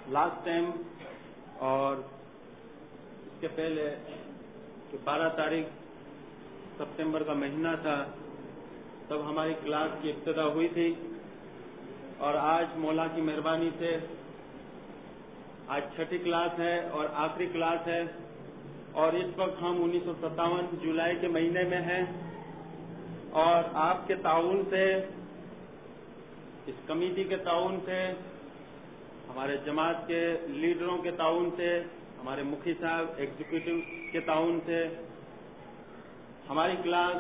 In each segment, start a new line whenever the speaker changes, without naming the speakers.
Last time اور اس کے پہلے کہ 12 تاریخ سپتمبر کا مہینہ تھا تب ہماری کلاس کی ابتدا ہوئی تھی، اور آج مولا کی مہربانی سے آج چھٹی کلاس ہے اور آخری کلاس ہے، اور اس وقت ہم 1957 جولائی کے مہینے میں ہیں، اور آپ کے تعاون سے، اس کمیٹی کے تعاون سے، ہمارے جماعت کے لیڈروں کے تعاون سے، ہمارے مکھی صاحب ایگزیکٹو کے تعاون سے ہماری کلاس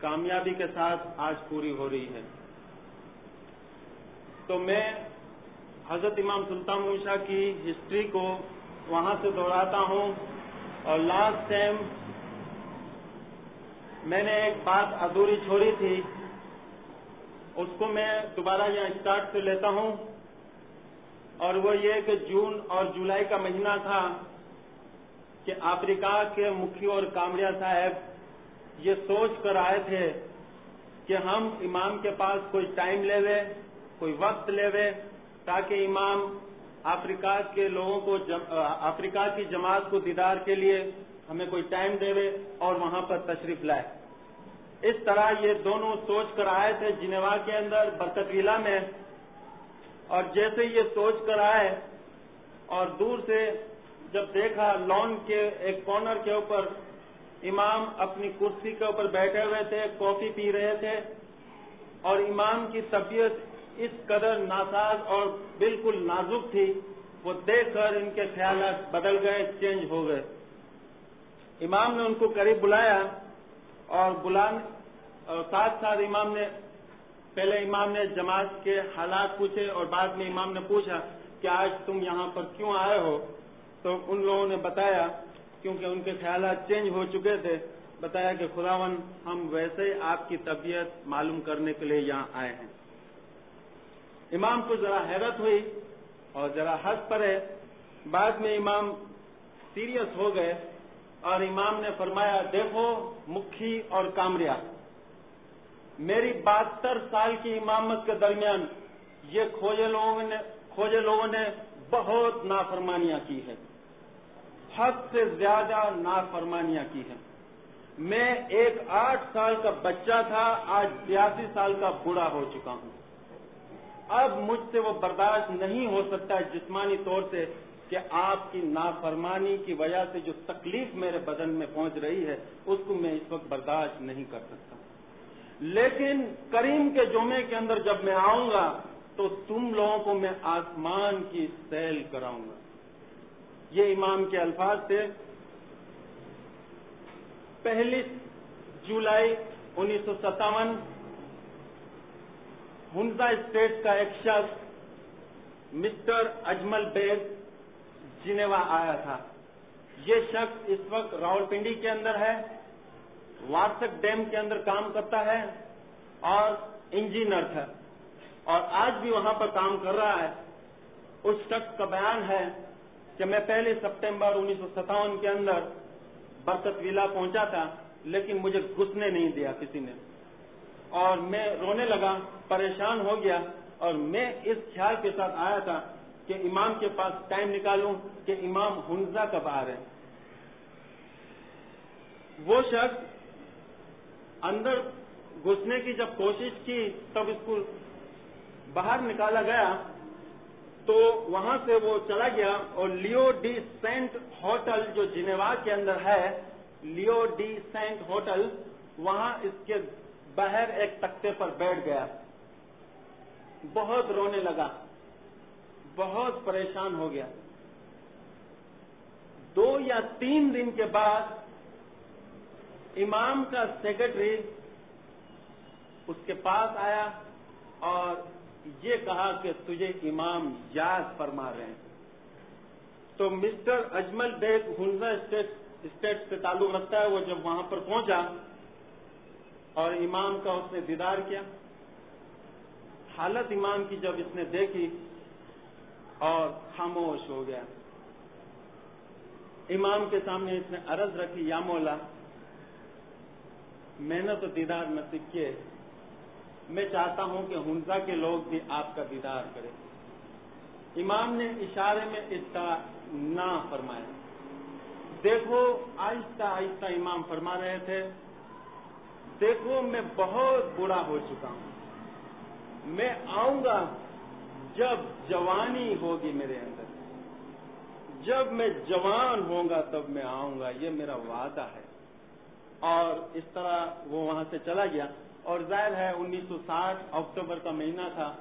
کامیابی کے ساتھ آج پوری ہو رہی ہے۔ تو میں حضرت امام سلطان محمود شاہ کی ہسٹری کو وہاں سے دہراتا ہوں، اور لاسٹ ٹائم میں نے ایک بات ادھوری چھوڑی تھی، اس کو میں دوبارہ یہاں اسٹارٹ سے لیتا ہوں، اور وہ یہ کہ جون اور جولائی کا مہینہ تھا کہ افریقہ کے مکھی اور کامریا صاحب یہ سوچ کر آئے تھے کہ ہم امام کے پاس کوئی ٹائم لے لے، کوئی وقت لے لے، تاکہ امام افریقہ کے لوگوں کو، افریقہ کی جماعت کو دیدار کے لیے ہمیں کوئی ٹائم دے دے اور وہاں پر تشریف لائے۔ اس طرح یہ دونوں سوچ کر آئے تھے جنیوا کے اندر برکت ویلا میں، اور جیسے یہ سوچ کر آئے اور دور سے جب دیکھا لان کے ایک کارنر کے اوپر امام اپنی کرسی کے اوپر بیٹھے ہوئے تھے، کافی پی رہے تھے، اور امام کی طبیعت اس قدر ناساز اور بالکل نازک تھی، وہ دیکھ کر ان کے خیالات بدل گئے، چینج ہو گئے۔ امام نے ان کو قریب بلایا، اور ساتھ ساتھ پہلے امام نے جماعت کے حالات پوچھے، اور بعد میں امام نے پوچھا کہ آج تم یہاں پر کیوں آئے ہو؟ تو ان لوگوں نے بتایا، کیونکہ ان کے خیالات چینج ہو چکے تھے، بتایا کہ خداوند ہم ویسے آپ کی طبیعت معلوم کرنے کے لیے یہاں آئے ہیں۔ امام کو ذرا حیرت ہوئی اور ذرا ہنس پڑے، بعد میں امام سیریس ہو گئے، اور امام نے فرمایا، دیکھو مکھی اور کامریا، میری 72 سال کی امامت کے درمیان یہ کھوجے لوگوں نے بہت نافرمانیاں کی ہے، حد سے زیادہ نافرمانیاں کی ہیں۔ میں ایک 8 سال کا بچہ تھا، آج 82 سال کا بوڑھا ہو چکا ہوں۔ اب مجھ سے وہ برداشت نہیں ہو سکتا جسمانی طور سے کہ آپ کی نافرمانی کی وجہ سے جو تکلیف میرے بدن میں پہنچ رہی ہے اس کو میں اس وقت برداشت نہیں کر سکتا، لیکن کریم کے جمعے کے اندر جب میں آؤں گا تو تم لوگوں کو میں آسمان کی سیل کراؤں گا۔ یہ امام کے الفاظ تھے۔ 1 جولائی 1957 ہنزا اسٹیٹ کا ایک شخص مسٹر اجمل بیگ جنیوا آیا تھا۔ یہ شخص اس وقت راولپنڈی کے اندر ہے، وارسک ڈیم کے اندر کام کرتا ہے اور انجینئر تھا، اور آج بھی وہاں پر کام کر رہا ہے۔ اس شخص کا بیان ہے کہ میں 1 سپتمبر 1957 کے اندر برکت ویلا پہنچا تھا، لیکن مجھے گھسنے نہیں دیا کسی نے، اور میں رونے لگا، پریشان ہو گیا، اور میں اس خیال کے ساتھ آیا تھا کہ امام کے پاس ٹائم نکالوں کہ امام ہنزا کب آ رہے ہیں۔ وہ شخص اندر گھسنے کی جب کوشش کی تب اس کو باہر نکالا گیا، تو وہاں سے وہ چلا گیا، اور لیو ڈی سینٹ ہوٹل جو جنیوا کے اندر ہے، لیو ڈی سینٹ ہوٹل، وہاں اس کے باہر ایک تختے پر بیٹھ گیا، بہت رونے لگا، بہت پریشان ہو گیا۔ 2 یا 3 دن کے بعد امام کا سیکرٹری اس کے پاس آیا اور یہ کہا کہ تجھے امام یاد فرما رہے ہیں۔ تو مسٹر اجمل بیگ ہنزا اسٹیٹ سے تعلق رکھتا ہے، وہ جب وہاں پر پہنچا اور امام کا اس نے دیدار کیا، حالت امام کی جب اس نے دیکھی اور خاموش ہو گیا۔ امام کے سامنے اس نے عرض رکھی، یا مولا، میں نے تو دیدار نصیب کیے، میں چاہتا ہوں کہ ہنزا کے لوگ بھی آپ کا دیدار کریں۔ امام نے اشارے میں اس طرح نہ فرمایا. دیکھو آہستہ آہستہ امام فرما رہے تھے، دیکھو میں بہت بوڑھا ہو چکا ہوں، میں آؤں گا جب جوانی ہوگی میرے اندر، جب میں جوان ہوں گا تب میں آؤں گا، یہ میرا وعدہ ہے. اور اس طرح وہ وہاں سے چلا گیا. اور ظاہر ہے 1960 اکتوبر کا مہینہ تھا.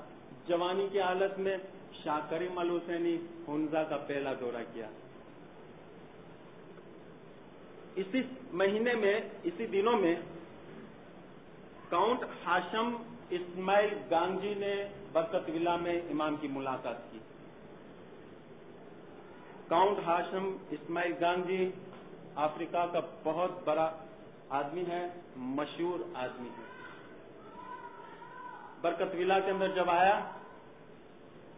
جوانی کی حالت میں شاہ کریم الحسینی ہنزا کا پہلا دورہ کیا. اسی مہینے میں، اسی دنوں میں کاؤنٹ ہاشم اسماعیل گانگجی نے برکت ولا میں امام کی ملاقات کی. کاؤنٹ ہاشم اسماعیل گانگجی افریقہ کا بہت بڑا آدمی ہے، مشہور آدمی ہے. برکت ولا کے اندر جب آیا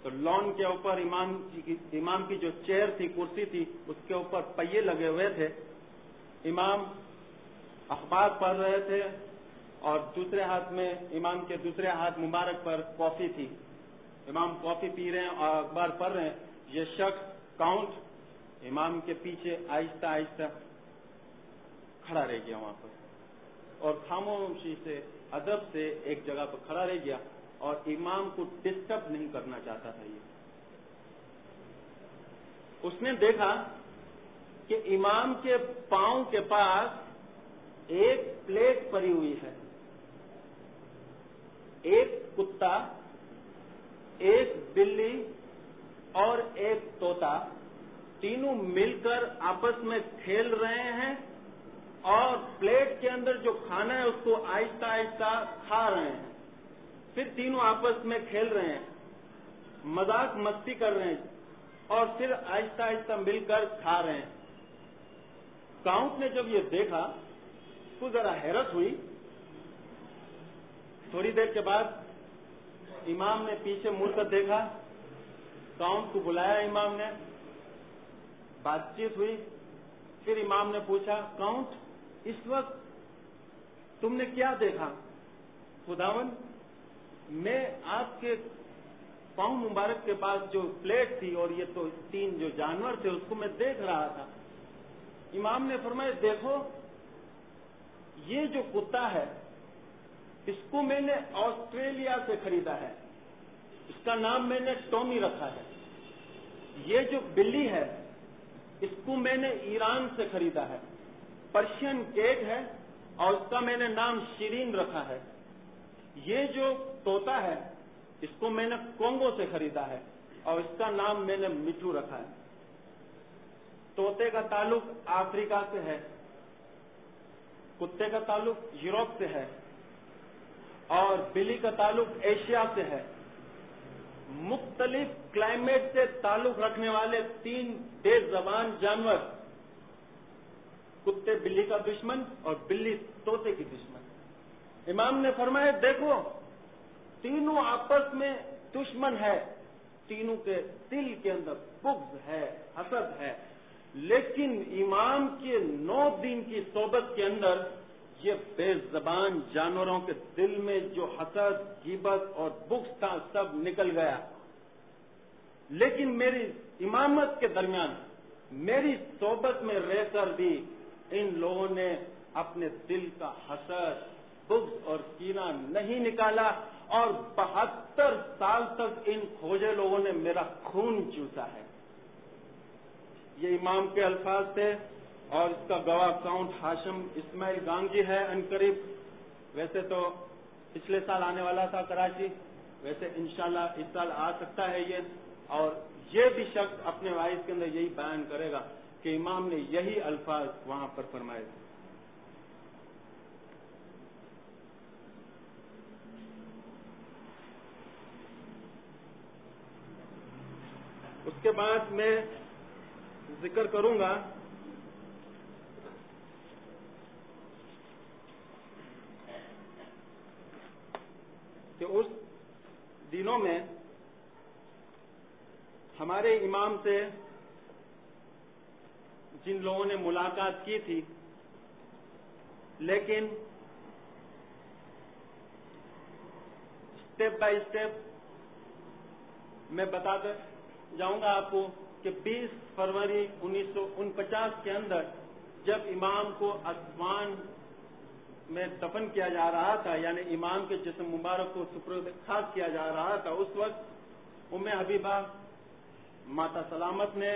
تو لان کے اوپر امام کی جو چیئر تھی، کرسی تھی، اس کے اوپر پہیے لگے ہوئے تھے. امام اخبار پڑھ رہے تھے اور دوسرے ہاتھ میں، امام کے دوسرے ہاتھ مبارک پر کافی تھی. امام کافی پی رہے ہیں اور اخبار پڑھ رہے ہیں. یہ شخص کاؤنٹ امام کے پیچھے آہستہ آہستہ کھڑا رہ گیا وہاں پر، اور خاموشی سے، ادب سے ایک جگہ پر کھڑا رہ گیا اور امام کو ڈسٹرب نہیں کرنا چاہتا تھا. یہ اس نے دیکھا کہ امام کے پاؤں کے پاس ایک پلیٹ پڑی ہوئی ہے. ایک کتا، ایک بلی اور ایک طوطا، تینوں مل کر آپس میں کھیل رہے ہیں اور پلیٹ کے اندر جو کھانا ہے اس کو آہستہ آہستہ کھا رہے ہیں. پھر تینوں آپس میں کھیل رہے ہیں، مذاق مستی کر رہے ہیں اور پھر آہستہ آہستہ مل کر کھا رہے ہیں. کاؤنٹ نے جب یہ دیکھا اس کو ذرا حیرت ہوئی. تھوڑی دیر کے بعد امام نے پیچھے مڑ کر دیکھا، کاؤنٹ کو بلایا امام نے، بات چیت ہوئی. پھر امام نے پوچھا، کاؤنٹ اس وقت تم نے کیا دیکھا؟ خداوند، میں آپ کے پاؤں مبارک کے پاس جو پلیٹ تھی اور یہ تو تین جو جانور تھے اس کو میں دیکھ رہا تھا. امام نے فرمایا، دیکھو یہ جو کتا ہے اس کو میں نے آسٹریلیا سے خریدا ہے، اس کا نام میں نے ٹومی رکھا ہے. یہ جو بلی ہے اس کو میں نے ایران سے خریدا ہے، پرشین کیٹ ہے اور اس کا میں نے نام شیرین رکھا ہے. یہ جو طوطا ہے اس کو میں نے کونگو سے خریدا ہے اور اس کا نام میں نے مٹھو رکھا ہے. طوطے کا تعلق افریقہ سے ہے، کتے کا تعلق یورپ سے ہے اور بلی کا تعلق ایشیا سے ہے. مختلف کلائمیٹ سے تعلق رکھنے والے تین تیز زبان جانور، کتے بلی کا دشمن اور بلی طوطے کی دشمن. امام نے فرمایا، دیکھو تینوں آپس میں دشمن ہے، تینوں کے دل کے اندر بغض ہے، حسد ہے، لیکن امام کے 9 دن کی صحبت کے اندر یہ بے زبان جانوروں کے دل میں جو حسد، غیبت اور بغض تھا سب نکل گیا. لیکن میری امامت کے درمیان، میری صحبت میں رہ کر بھی ان لوگوں نے اپنے دل کا حسد، بغض اور کینہ نہیں نکالا اور 72 سال تک ان کھوجے لوگوں نے میرا خون چوسا ہے. یہ امام کے الفاظ تھے اور اس کا گواہ کاؤنٹ ہاشم اسماعیل گانگجی ہے. عنقریب ویسے تو پچھلے سال آنے والا تھا کراچی، ویسے انشاءاللہ اس سال آ سکتا ہے یہ، اور یہ بھی شخص اپنے وائز کے اندر یہی بیان کرے گا کہ امام نے یہی الفاظ وہاں پر فرمائے تھے. اس کے بعد میں ذکر کروں گا کہ اس دنوں میں ہمارے امام سے جن لوگوں نے ملاقات کی تھی، لیکن اسٹیپ بائی اسٹیپ میں بتا کر جاؤں گا آپ کو کہ 20 فروری 1949 کے اندر جب امام کو آسمان میں دفن کیا جا رہا تھا، یعنی امام کے جسم مبارک کو سپرد خاک کیا جا رہا تھا، اس وقت ام حبیبہ ماتا سلامت نے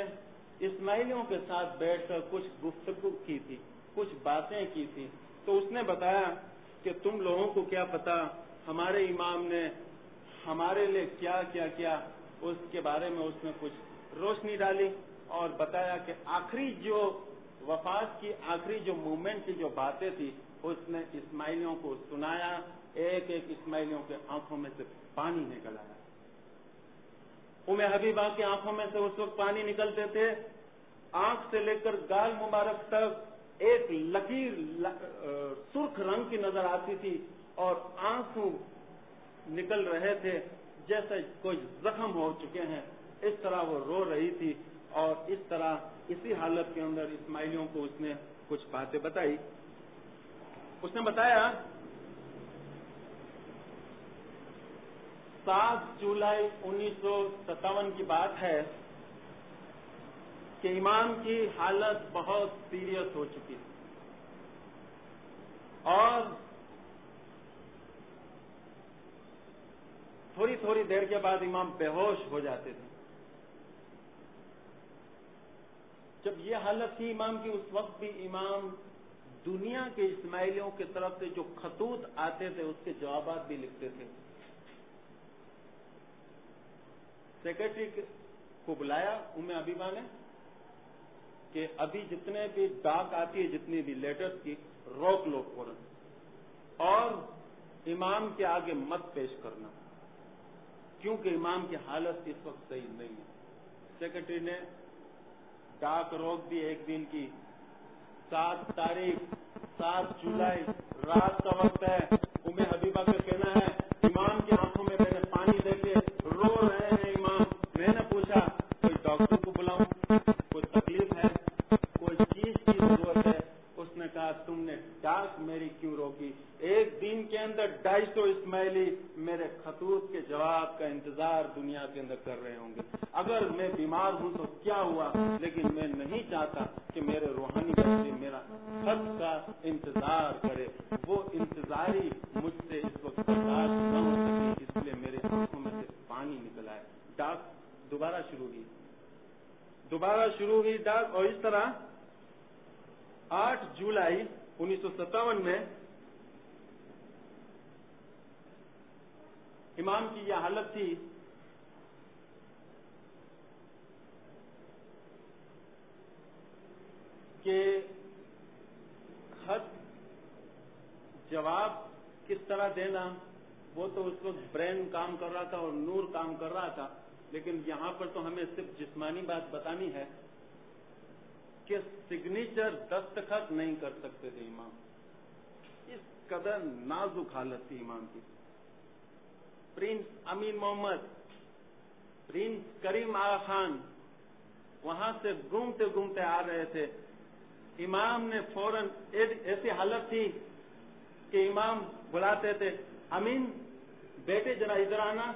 اسماعیلیوں کے ساتھ بیٹھ کر کچھ گفتگو کی تھی، کچھ باتیں کی تھی. تو اس نے بتایا کہ تم لوگوں کو کیا پتا ہمارے امام نے ہمارے لیے کیا کیا کیا. اس کے بارے میں اس نے کچھ روشنی ڈالی اور بتایا کہ آخری جو وفات کی آخری جو مومنٹ کی جو باتیں تھی اس نے اسماعیلیوں کو سنایا. ایک ایک اسماعیلیوں کے آنکھوں میں سے پانی نکل آیا. ام حبیبہ کی آنکھوں میں سے اس وقت پانی نکلتے تھے، آنکھ سے لے کر گال مبارک تک ایک لکیر سرخ رنگ کی نظر آتی تھی اور آنسو نکل رہے تھے جیسے کوئی زخم ہو چکے ہیں. اس طرح وہ رو رہی تھی اور اس طرح اسی حالت کے اندر اسماعیلیوں کو اس نے کچھ باتیں بتائی. اس نے بتایا 7 جولائی 1957 کی بات ہے کہ امام کی حالت بہت سیریس ہو چکی تھی اور تھوڑی تھوڑی دیر کے بعد امام بے ہوش ہو جاتے تھے. جب یہ حالت تھی امام کی اس وقت بھی امام دنیا کے اسماعیلیوں کی طرف سے جو خطوط آتے تھے اس کے جوابات بھی لکھتے تھے. سیکرٹری کو بلایا ام حبیبہ نے کہ ابھی جتنے بھی ڈاک آتی ہے جتنی بھی لیٹرز کی روک لو فوراً اور امام کے آگے مت پیش کرنا کیونکہ امام کی حالت اس وقت صحیح نہیں ہے. سیکرٹری نے ڈاک روک دی ایک دن کی. 7 تاریخ 7 جولائی رات کا وقت ہے. ام حبیبہ کا کہنا ہے امام کی آنکھوں میں میں نے پانی دیکھے رو رہے ہیں امام. میں نے پوچھا کوئی ڈاکٹر کو بلاؤں، کوئی تکلیف ہے، کوئی چیز کی ضرورت ہے؟ اس نے کہا تم نے ڈاک میری کیوں روکی؟ ایک دن کے اندر 250 اسماعیلی میرے خطوط کے جواب کا انتظار دنیا کے اندر کر رہے ہوں گے. اگر میں بیمار ہوں تو کیا ہوا، لیکن میں نہیں چاہتا کہ میرے روحانی بچے میرا خط کا انتظار کرے. وہ انتظاری مجھ سے اس وقت برداشت نہ ہو سکی، اس لیے میرے آنکھوں میں سے پانی نکل آئے. ڈاک دوبارہ شروع ہوئی ڈاک. اور اس طرح 8 جولائی 1957 میں امام کی یہ حالت تھی کہ خط جواب کس طرح دینا، وہ تو اس وقت برین کام کر رہا تھا اور نور کام کر رہا تھا. لیکن یہاں پر تو ہمیں صرف جسمانی بات بتانی ہے کہ سگنیچر دستخط نہیں کر سکتے تھے امام. اس قدر نازک حالت تھی امام کی. پرنس امین محمد، پرنس کریم آغا خان وہاں سے گھومتے گھومتے آ رہے تھے. امام نے فوراً ایسی حالت تھی کہ امام بلاتے تھے امین بیٹے ذرا ادھر آنا،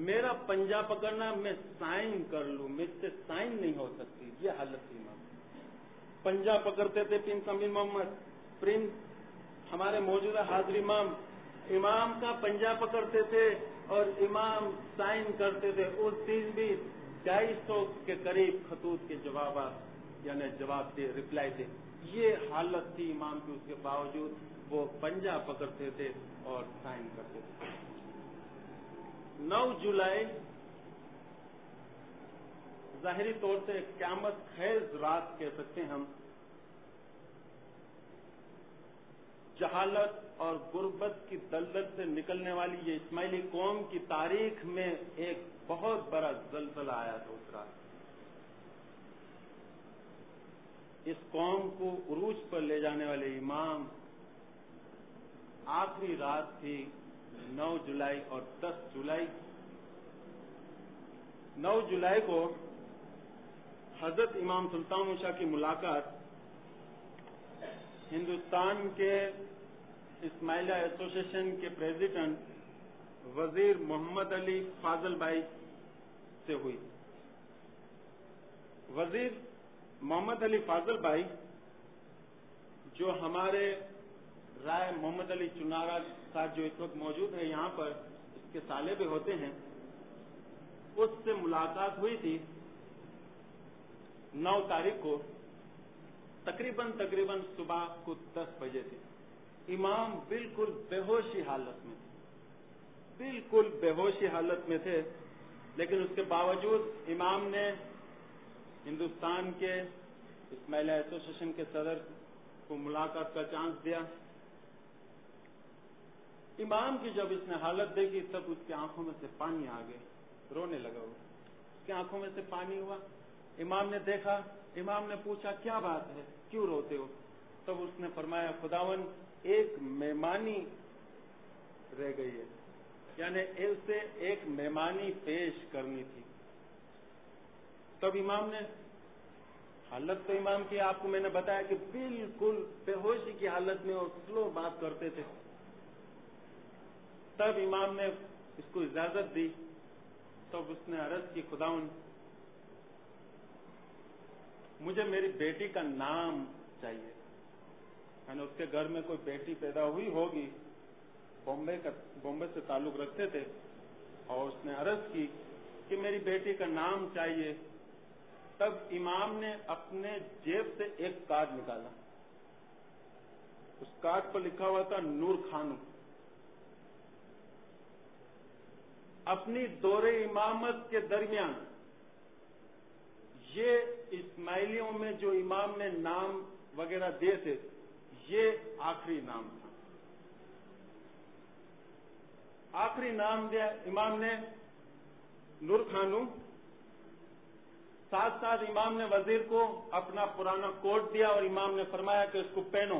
میرا پنجہ پکڑنا، میں سائن کر لوں، مجھ سے سائن نہیں ہو سکتی. یہ حالت تھی امام. پنجہ پکڑتے تھے پرنس امین محمد. پرنس ہمارے موجودہ حاضر امام کا پنجہ پکڑتے تھے اور امام سائن کرتے تھے. اس دن بھی 250 کے قریب خطوط کے جوابات یعنی جواب تھے، رپلائی تھے. یہ حالت تھی امام کی. اس کے باوجود وہ پنجہ پکڑتے تھے اور سائن کرتے تھے. 9 جولائی ظاہری طور سے قیامت خیز رات کہہ سکتے ہیں ہم. جہالت اور غربت کی دلدل سے نکلنے والی یہ اسماعیلی قوم کی تاریخ میں ایک بہت بڑا زلزلہ آیا تھا اس رات. اس قوم کو عروج پر لے جانے والے امام آخری رات تھی 9 جولائی اور 10 جولائی. 9 جولائی کو حضرت امام سلطان موسیٰ کی ملاقات ہندوستان کے اسماعیلیہ ایسوسی ایشن کے پریزیڈنٹ وزیر محمد علی فاضل بھائی سے ہوئی. وزیر محمد علی فاضل بھائی جو ہمارے رائے محمد علی چنارا صاحب جو اس وقت موجود ہے یہاں پر، اس کے سالے بھی ہوتے ہیں، اس سے ملاقات ہوئی تھی 9 تاریخ کو، تقریباً صبح کو 10 بجے تھی۔ امام بالکل بے ہوشی حالت میں تھے، بالکل بے ہوشی حالت میں تھے، لیکن اس کے باوجود امام نے ہندوستان کے اسماعیلیہ ایسوسی ایشن کے صدر کو ملاقات کا چانس دیا۔ امام کی جب اس نے حالت دیکھی تب اس کی آنکھوں میں سے پانی آ گئے، رونے لگا وہ، اس کی آنکھوں میں سے پانی ہوا۔ امام نے دیکھا، امام نے پوچھا کیا بات ہے، کیوں روتے ہو؟ تب اس نے فرمایا خداوند ایک مہمانی رہ گئی ہے، یعنی اسے ایک مہمانی پیش کرنی تھی۔ تب امام نے، حالت تو امام کی آپ کو میں نے بتایا کہ بالکل بے ہوشی کی حالت میں اور سلو بات کرتے تھے، تب امام نے اس کو اجازت دی۔ تب اس نے عرض کی خداوند مجھے میری بیٹی کا نام چاہیے، یعنی اس کے گھر میں کوئی بیٹی پیدا ہوئی ہوگی، بامبے سے تعلق رکھتے تھے، اور اس نے عرض کی کہ میری بیٹی کا نام چاہیے۔ تب امام نے اپنے جیب سے ایک کارڈ نکالا، اس کارڈ پر لکھا ہوا تھا نور خانو۔ اپنی دور امامت کے درمیان یہ اسماعیلیوں میں جو امام نے نام وغیرہ دیے تھے، یہ آخری نام تھا، آخری نام دیا امام نے نور خانو۔ ساتھ ساتھ امام نے وزیر کو اپنا پرانا کوٹ دیا اور امام نے فرمایا کہ اس کو پہنو،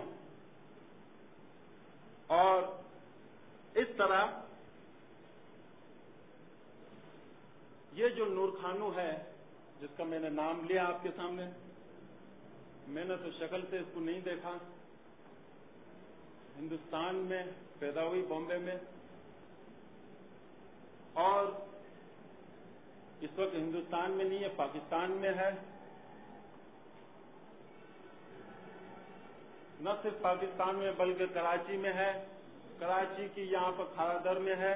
اور اس طرح یہ جو نور خانو ہے جس کا میں نے نام لیا آپ کے سامنے، میں نے تو شکل سے اس کو نہیں دیکھا، ہندوستان میں پیدا ہوئی بامبے میں، اور اس وقت ہندوستان میں نہیں ہے، پاکستان میں ہے۔ نہ صرف پاکستان میں بلکہ کراچی میں ہے، کراچی کی یہاں پر کھارا در میں ہے،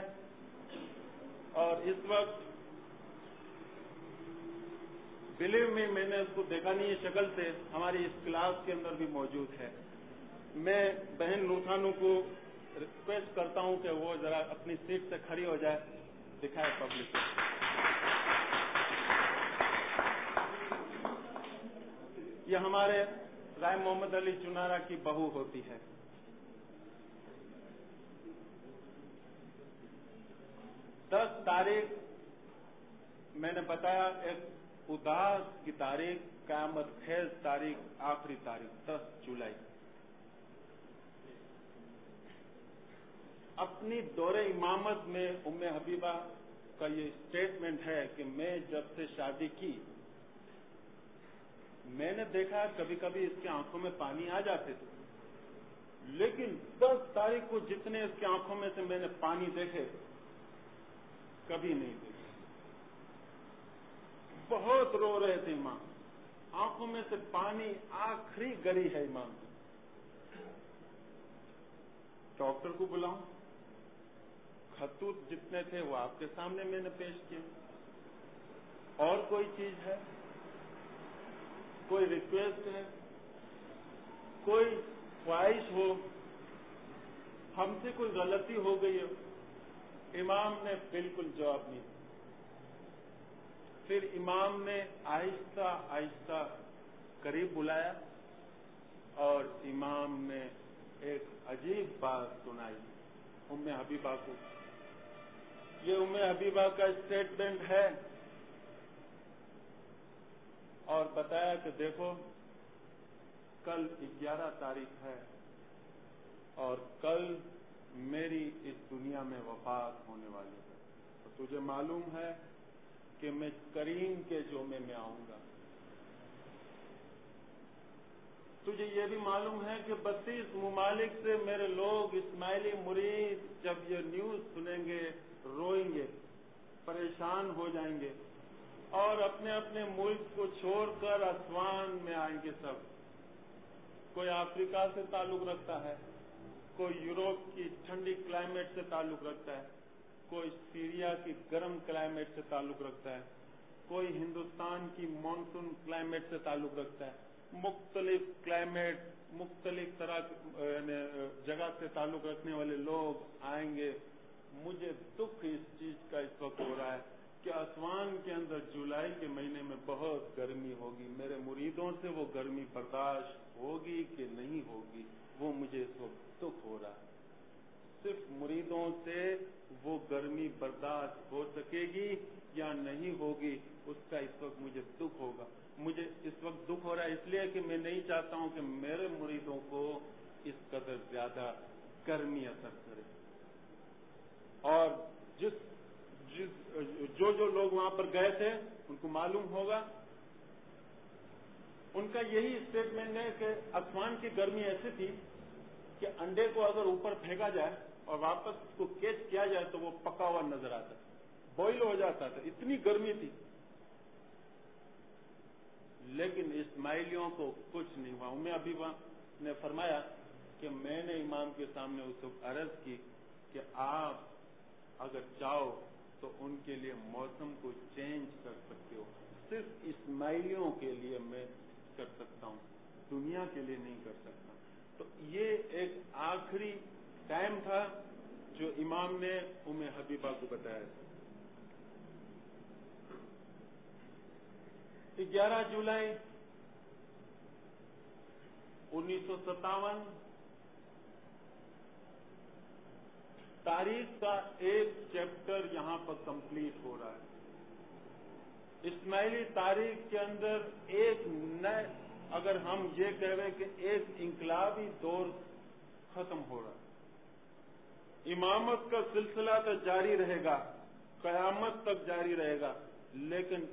اور اس وقت بلیو میں نے اس کو دیکھا نہیں ہے شکل سے، ہماری اس کلاس کے اندر بھی موجود ہے۔ میں بہن نور خانو کو ریکویسٹ کرتا ہوں کہ وہ ذرا اپنی سیٹ سے کھڑی ہو جائے، دکھائے پبلک کو۔ یہ ہمارے رائے محمد علی چنارا کی بہو ہوتی ہے۔ دس تاریخ میں نے بتایا، ایک اداس کی تاریخ، قیامت خیز تاریخ، آخری تاریخ 10 جولائی۔ اپنی دور امامت میں ام حبیبہ کا یہ اسٹیٹمنٹ ہے کہ میں جب سے شادی کی میں نے دیکھا کبھی کبھی اس کی آنکھوں میں پانی آ جاتے تھے، لیکن 10 تاریخ کو جتنے اس کی آنکھوں میں سے میں نے پانی دیکھے کبھی نہیں دیکھے۔ بہت رو رہے تھے امام، آنکھوں میں سے پانی آخری گری ہے امام کی۔ ڈاکٹر کو بلاؤں؟ خطوط جتنے تھے وہ آپ کے سامنے میں نے پیش کیے۔ اور کوئی چیز ہے، کوئی ریکویسٹ ہے، کوئی خواہش ہو، ہم سے کوئی غلطی ہو گئی ہو؟ امام نے بالکل جواب نہیں دیا۔ پھر امام نے آہستہ آہستہ قریب بلایا اور امام نے ایک عجیب بات سنائی ام حبیبہ کو۔ یہ ام حبیبہ کا اسٹیٹمنٹ ہے، اور بتایا کہ دیکھو کل 11 تاریخ ہے اور کل میری اس دنیا میں وفات ہونے والی ہے، اور تجھے معلوم ہے کہ میں کریم کے جومے میں آؤں گا۔ تجھے یہ بھی معلوم ہے کہ 32 ممالک سے میرے لوگ اسماعیلی مرید جب یہ نیوز سنیں گے روئیں گے، پریشان ہو جائیں گے، اور اپنے اپنے ملک کو چھوڑ کر اسوان میں آئیں گے سب. کوئی افریقہ سے تعلق رکھتا ہے, کوئی یوروپ کی ٹھنڈی کلائمیٹ سے تعلق رکھتا ہے, کوئی سیریا کی گرم کلائمیٹ سے تعلق رکھتا ہے, کوئی ہندوستان کی مانسون کلائمیٹ سے تعلق رکھتا ہے. مختلف کلائمیٹ, مختلف طرح جگہ سے تعلق رکھنے والے لوگ آئیں گے. مجھے دکھ اس چیز کا اس وقت ہو رہا ہے کہ اسوان کے اندر جولائی کے مہینے میں بہت گرمی ہوگی. میرے مریدوں سے وہ گرمی برداشت ہوگی کہ نہیں ہوگی, وہ مجھے اس وقت دکھ ہو رہا ہے. صرف مریدوں سے وہ گرمی برداشت ہو سکے گی یا نہیں ہوگی, اس کا اس وقت مجھے دکھ ہوگا. مجھے اس وقت دکھ ہو رہا ہے اس لیے کہ میں نہیں چاہتا ہوں کہ میرے مریدوں کو اس قدر زیادہ گرمی اثر کرے. اور جو لوگ وہاں پر گئے تھے ان کو معلوم ہوگا, ان کا یہی اسٹیٹمنٹ ہے کہ اسوان کی گرمی ایسی تھی کہ انڈے کو اگر اوپر پھینکا جائے اور واپس اس کو کیچ کیا جائے تو وہ پکا ہوا نظر آتا, بوائل ہو جاتا تھا, اتنی گرمی تھی. لیکن اسماعیلیوں کو کچھ نہیں ہوا. میں ابھی نے فرمایا کہ میں نے امام کے سامنے اس وقت عرض کی کہ آپ اگر چاہو تو ان کے لیے موسم کو چینج کر سکتے ہو. صرف اسماعیلیوں کے لیے میں کر سکتا ہوں, دنیا کے لیے نہیں کر سکتا. تو یہ ایک آخری ٹائم تھا جو امام نے حبیبہ کو بتایا تھا. 11 جولائی 1957 تاریخ کا ایک چیپٹر یہاں پر کمپلیٹ ہو رہا ہے. اسماعیلی تاریخ کے اندر ایک نئے, اگر ہم یہ کہہ کہ ایک انقلابی دور ختم ہو رہا ہے. امامت کا سلسلہ تو جاری رہے گا, قیامت تک جاری رہے گا, لیکن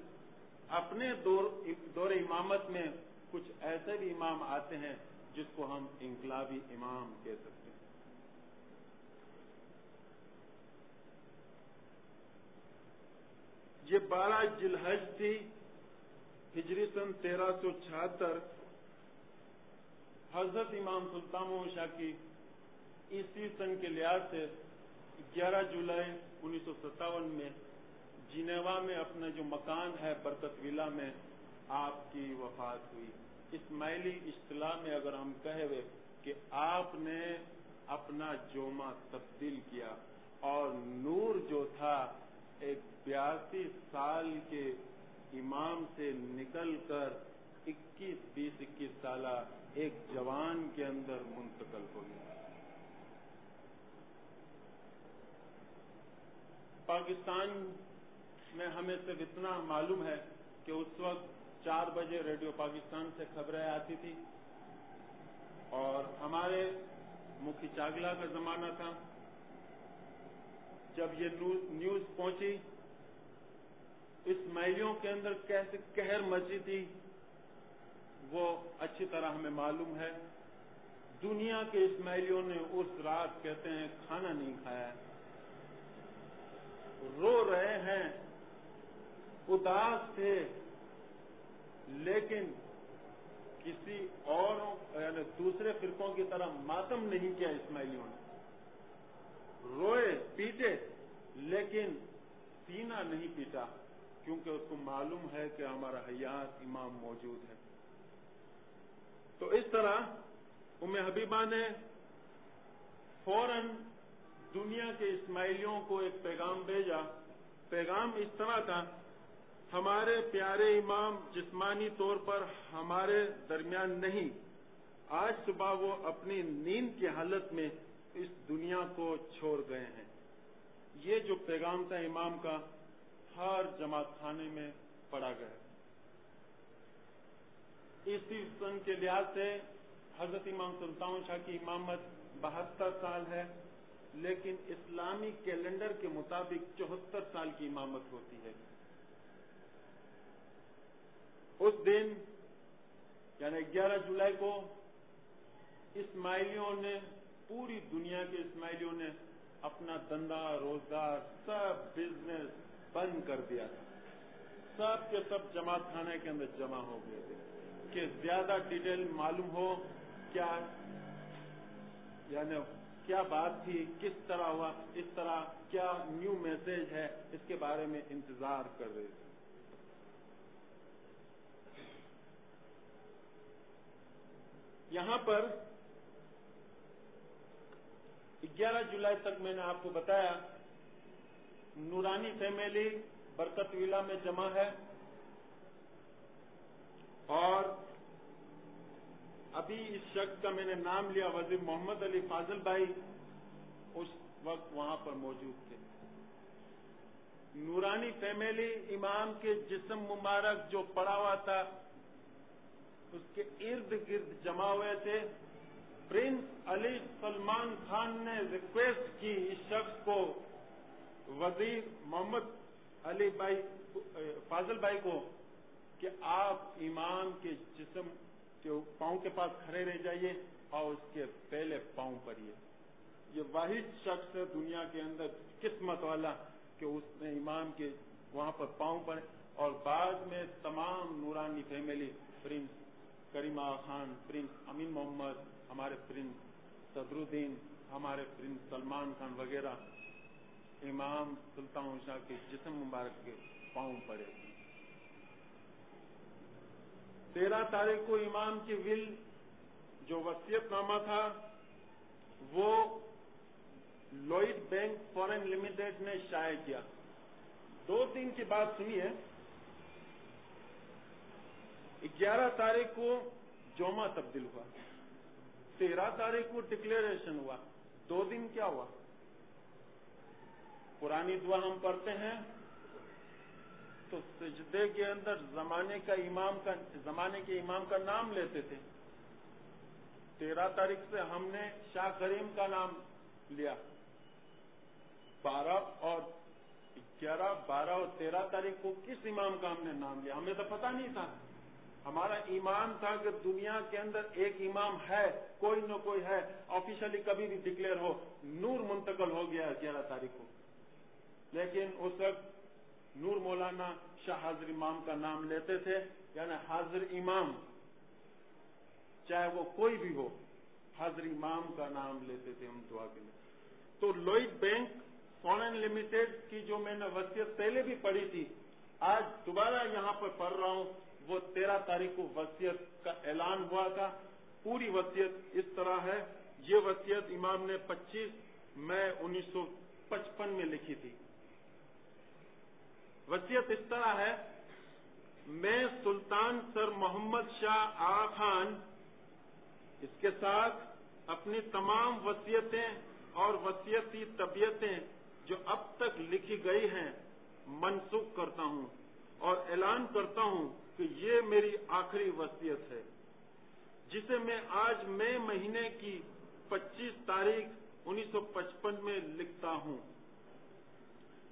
اپنے دور امامت میں کچھ ایسے بھی امام آتے ہیں جس کو ہم انقلابی امام کہہ سکتے ہیں. یہ 12 ذوالحج تھی ہجری سن 1376. حضرت امام سلطان محمد شاہ کی عیسوی سن کے لحاظ سے 11 جولائی 1957 میں جنیوا میں اپنا جو مکان ہے برکت ویلا میں آپ کی وفات ہوئی. اسماعیلی اصطلاح میں اگر ہم کہے کہ آپ نے اپنا جومہ تبدیل کیا اور نور جو تھا ایک 82 سال کے امام سے نکل کر 21 سالہ ایک جوان کے اندر منتقل ہو گیا. پاکستان میں ہمیں صرف اتنا معلوم ہے کہ اس وقت 4 بجے ریڈیو پاکستان سے خبریں آتی تھی اور ہمارے مکھی چاگلا کا زمانہ تھا. جب یہ نیوز پہنچی اسماعیلیوں کے اندر کیسے قہر مچی تھی وہ اچھی طرح ہمیں معلوم ہے. دنیا کے اسماعیلیوں نے اس رات کہتے ہیں کھانا نہیں کھایا, رو رہے ہیں, اداس تھے, لیکن کسی اور یعنی دوسرے فرقوں کی طرح ماتم نہیں کیا. اسماعیلیوں نے روئے پیٹے لیکن سینہ نہیں پیٹا, کیونکہ اس کو معلوم ہے کہ ہمارا حیات امام موجود ہے. تو اس طرح حبیبہ نے فوراً دنیا کے اسماعیلیوں کو ایک پیغام بھیجا. پیغام اس طرح تھا, ہمارے پیارے امام جسمانی طور پر ہمارے درمیان نہیں, آج صبح وہ اپنی نیند کی حالت میں اس دنیا کو چھوڑ گئے ہیں. یہ جو پیغام تھا امام کا ہر جماعت خانے میں پڑا گیا. اسی سن کے لحاظ سے حضرت امام سلطان شاہ کی امامت 72 سال ہے, لیکن اسلامی کیلنڈر کے مطابق 74 سال کی امامت ہوتی ہے. اس دن یعنی 11 جولائی کو اسماعیلیوں نے, پوری دنیا کے اسماعیلیوں نے اپنا دندہ روزگار سب بزنس بند کر دیا تھا. سب کے سب جماعت خانے کے اندر جمع ہو گئے تھے کہ زیادہ ڈیٹیل معلوم ہو کیا یعنی کیا بات تھی، کس طرح ہوا، اس طرح کیا نیو میسج ہے، اس کے بارے میں انتظار کر رہے تھے۔ یہاں پر 11 جولائی تک میں نے آپ کو بتایا نورانی فیملی برکت ویلا میں جمع ہے، اور ابھی اس شخص کا میں نے نام لیا وزیر محمد علی فاضل بھائی اس وقت وہاں پر موجود تھے۔ نورانی فیملی امام کے جسم مبارک جو پڑا ہوا تھا اس کے ارد گرد جمع ہوئے تھے۔ پرنس علی سلمان خان نے ریکویسٹ کی اس شخص کو، وزیر محمد علی بھائی فاضل بھائی کو، کہ آپ امام کے جسم کے پاؤں کے پاس کھڑے رہ جائیے اور اس کے پہلے پاؤں پڑیے۔ یہ واحد شخص ہے دنیا کے اندر قسمت والا کہ اس نے امام کے وہاں پر پاؤں پڑے، اور بعد میں تمام نورانی فیملی، پرنس کریم آغا خان، پرنس امین محمد، ہمارے پرنس صدر الدین، ہمارے پرنس سلمان خان وغیرہ امام سلطان شاہ کے جسم مبارک کے پاؤں پڑے۔ 13 تاریخ کو امام کی ول جو وصیت نامہ تھا وہ لوئڈ بینک فورن لمیٹڈ نے شائع کیا۔ 2 دن کی بات سنیے، 11 تاریخ کو جومہ تبدیل ہوا، 13 تاریخ کو ڈکلیریشن ہوا، 2 دن کیا ہوا؟ پرانی دعا ہم پڑھتے ہیں تو سجدے کے اندر زمانے کے امام کا نام لیتے تھے۔ 13 تاریخ سے ہم نے شاہ کریم کا نام لیا، 12 اور 13 تاریخ کو کس امام کا ہم نے نام لیا؟ ہمیں تو پتہ نہیں تھا۔ ہمارا ایمان تھا کہ دنیا کے اندر ایک امام ہے، کوئی نہ کوئی ہے، آفیشلی کبھی بھی ڈکلیئر ہو۔ نور منتقل ہو گیا 11 تاریخ کو، لیکن اس وقت نور مولانا شاہ حاضر امام کا نام لیتے تھے، یعنی حاضر امام چاہے وہ کوئی بھی ہو، حاضر امام کا نام لیتے تھے ہم دعا کے لیے۔ تو لوئڈ بینک فورن لمیٹڈ کی جو میں نے وصیت پہلے بھی پڑھی تھی، آج دوبارہ یہاں پر پڑھ رہا ہوں، وہ 13 تاریخ کو وصیت کا اعلان ہوا تھا۔ پوری وصیت اس طرح ہے، یہ وصیت امام نے 25 مئی 1955 میں لکھی تھی۔ وصیت اس طرح ہے: میں سلطان سر محمد شاہ آغا خان اس کے ساتھ اپنی تمام وصیتیں اور وصیتی طبیعتیں جو اب تک لکھی گئی ہیں منسوخ کرتا ہوں اور اعلان کرتا ہوں کہ یہ میری آخری وصیت ہے، جسے میں آج مئی مہینے کی 25 تاریخ 1955 میں لکھتا ہوں۔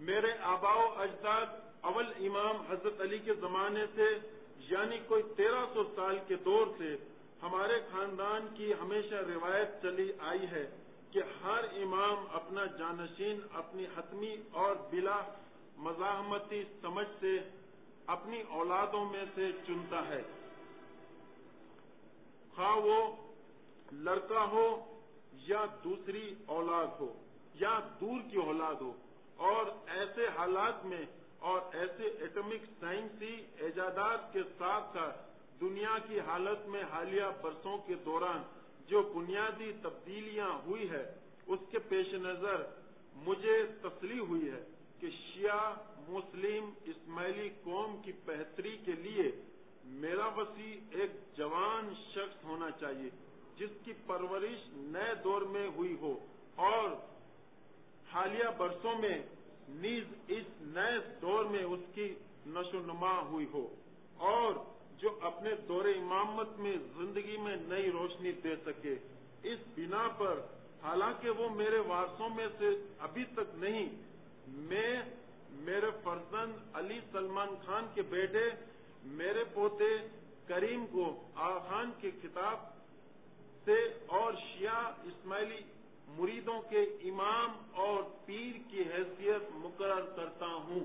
میرے آباء و اجداد اول امام حضرت علی کے زمانے سے، یعنی کوئی 1300 سال کے دور سے ہمارے خاندان کی ہمیشہ روایت چلی آئی ہے کہ ہر امام اپنا جانشین اپنی حتمی اور بلا مزاحمتی سمجھ سے اپنی اولادوں میں سے چنتا ہے، خواہ وہ لڑکا ہو یا دوسری اولاد ہو یا دور کی اولاد ہو، اور ایسے حالات میں اور ایسے ایٹمک سائنسی ایجادات کے ساتھ ساتھ دنیا کی حالت میں حالیہ برسوں کے دوران جو بنیادی تبدیلیاں ہوئی ہے، اس کے پیش نظر مجھے تسلی ہوئی ہے کہ شیعہ مسلم اسماعیلی قوم کی بہتری کے لیے میرا وصی ایک جوان شخص ہونا چاہیے جس کی پرورش نئے دور میں ہوئی ہو، اور حالیہ برسوں میں نیز اس نئے دور میں اس کی نشو نما ہوئی ہو، اور جو اپنے دور امامت میں زندگی میں نئی روشنی دے سکے۔ اس بنا پر حالانکہ وہ میرے وارثوں میں سے ابھی تک نہیں، میں میرے فرزند علی سلمان خان کے بیٹے میرے پوتے کریم کو آغا خان کے خطاب سے اور شیعہ اسماعیلی مریدوں کے امام اور پیر کی حیثیت مقرر کرتا ہوں۔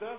10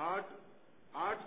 8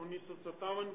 1957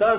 10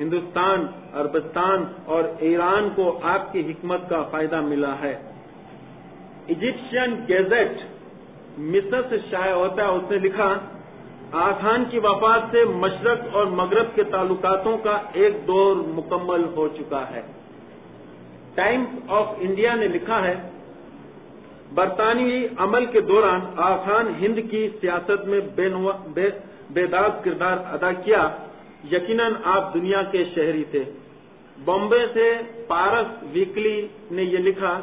ہندوستان، عربستان اور ایران کو آپ کی حکمت کا فائدہ ملا ہے۔ ایجپشین گیزٹ مصر سے شائع ہوتا ہے، اس نے لکھا، آغا خان کی وفات سے مشرق اور مغرب کے تعلقاتوں کا ایک دور مکمل ہو چکا ہے۔ ٹائمز آف انڈیا نے لکھا ہے، برطانوی عمل کے دوران آغا خان ہند کی سیاست میں بیداد کردار ادا کیا، یقیناً آپ دنیا کے شہری تھے۔ بامبے سے پارس ویکلی نے یہ لکھا،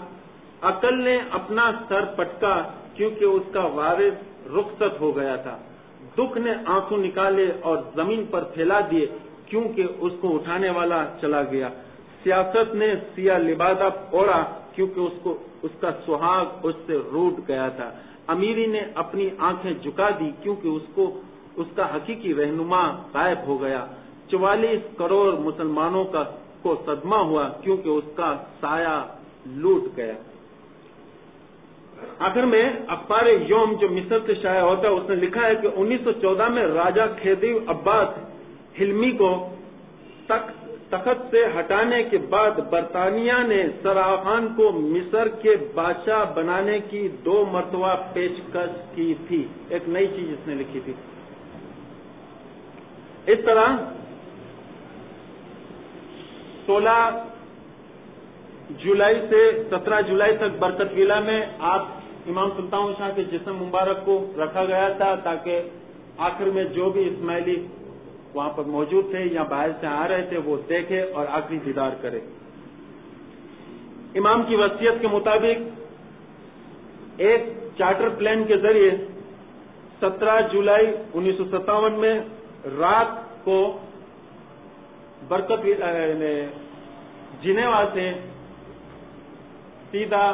عقل نے اپنا سر پٹکا کیونکہ اس کا وارث رخصت ہو گیا تھا، دکھ نے آنسو نکالے اور زمین پر پھیلا دیے کیونکہ اس کو اٹھانے والا چلا گیا، سیاست نے سیاہ لبادہ اوڑھا کیونکہ اس کا سہاگ اس سے روٹ گیا تھا، امیری نے اپنی آنکھیں جھکا دی کیونکہ اس کا حقیقی رہنما غائب ہو گیا، 44 کروڑ مسلمانوں کو صدمہ ہوا کیونکہ اس کا سایہ لوٹ گیا۔ آخر میں اخبار یوم جو مصر سے شائع ہوتا ہے، اس نے لکھا ہے کہ 1914 میں راجہ خیدیو عباس حلمی کو تخت سے ہٹانے کے بعد برطانیہ نے سر آغا خان کو مصر کے بادشاہ بنانے کی 2 مرتبہ پیشکش کی تھی۔ ایک نئی چیز اس نے لکھی تھی۔ اس طرح 16 جولائی سے 17 جولائی تک برکت ویلا میں آپ امام سلطان شاہ کے جسم مبارک کو رکھا گیا تھا تاکہ آخر میں جو بھی اسماعیلی وہاں پر موجود تھے یا باہر سے آ رہے تھے وہ دیکھے اور آخری دیدار کرے۔ امام کی وصیت کے مطابق ایک چارٹر پلین کے ذریعے 17 جولائی 1957 میں رات کو برکت جنیوا سے سیدھا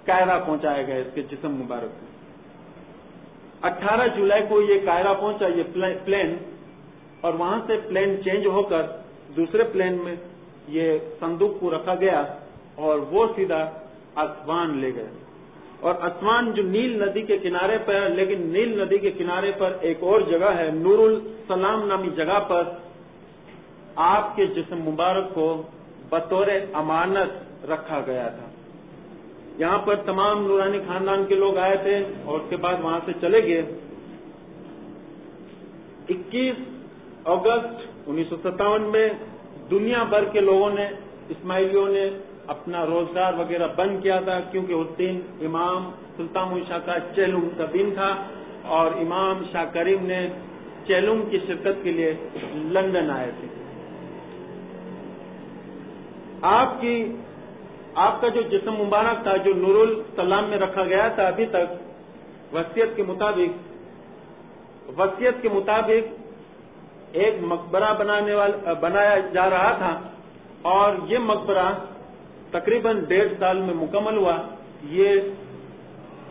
قاہرہ پہنچایا گیا اس کے جسم مبارک کو۔ 18 جولائی کو یہ قاہرہ پہنچا یہ پلین، اور وہاں سے پلین چینج ہو کر دوسرے پلین میں یہ صندوق کو رکھا گیا اور وہ سیدھا اسوان لے گئے۔ اور اسوان جو نیل ندی کے کنارے پر ہے، لیکن نیل ندی کے کنارے پر ایک اور جگہ ہے، نور السلام نامی جگہ پر آپ کے جسم مبارک کو بطور امانت رکھا گیا تھا۔ یہاں پر تمام نورانی خاندان کے لوگ آئے تھے اور اس کے بعد وہاں سے چلے گئے۔ 21 اگست 1957 میں دنیا بھر کے لوگوں نے، اسماعیلیوں نے اپنا روزگار وغیرہ بند کیا تھا کیونکہ اس دن امام سلطان شاہ کا چہلم کا دن تھا اور امام شاہ کریم نے چہلم کی شرکت کے لیے لندن آئے تھے۔ آپ کا جو جسم مبارک تھا جو نور السلام میں رکھا گیا تھا، ابھی تک وصیت کے مطابق ایک مقبرہ بنایا جا رہا تھا اور یہ مقبرہ تقریباً 1.5 سال میں مکمل ہوا۔ یہ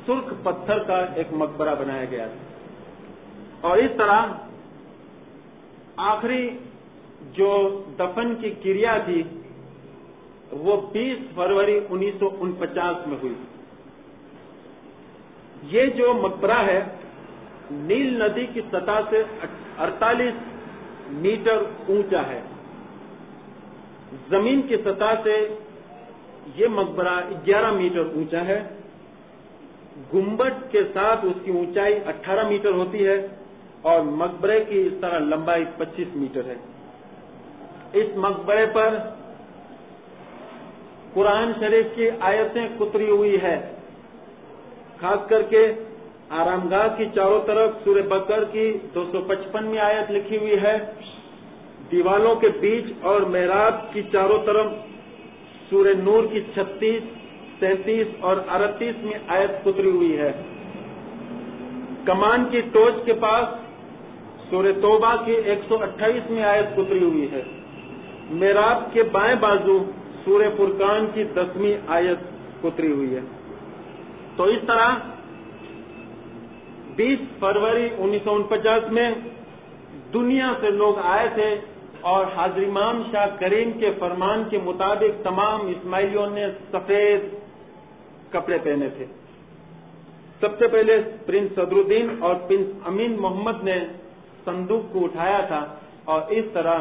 سرخ پتھر کا ایک مقبرہ بنایا گیا تھا اور اس طرح آخری جو دفن کی کریا تھی وہ 20 فروری 1949 میں ہوئی۔ یہ جو مقبرہ ہے نیل ندی کی سطح سے 48 میٹر اونچا ہے۔ زمین کی سطح سے یہ مقبرہ 11 میٹر اونچا ہے۔ گنبد کے ساتھ اس کی اونچائی 18 میٹر ہوتی ہے اور مقبرے کی اس طرح لمبائی 25 میٹر ہے۔ اس مقبرے پر قرآن شریف کی آیتیں کتری ہوئی ہے، خاص کر کے آرام گاہ کی چاروں طرف سورہ بقرہ کی 255ویں آیت لکھی ہوئی ہے، دیوالوں کے بیچ اور محراب کی چاروں طرف سورہ نور کی 36، 37 اور 38ویں آیت کتری ہوئی ہے، کمان کی ٹوچ کے پاس سورہ توبہ کی 128ویں آیت کتری ہوئی ہے، محراب کے بائیں بازو سورہ فرقان کی 10ویں آیت کتری ہوئی ہے۔ تو اس طرح 20 فروری 1949 میں دنیا سے لوگ آئے تھے اور حاضر امام شاہ کریم کے فرمان کے مطابق تمام اسماعیلیوں نے سفید کپڑے پہنے تھے۔ سب سے پہلے پرنس صدر الدین اور پرنس امین محمد نے صندوق کو اٹھایا تھا اور اس طرح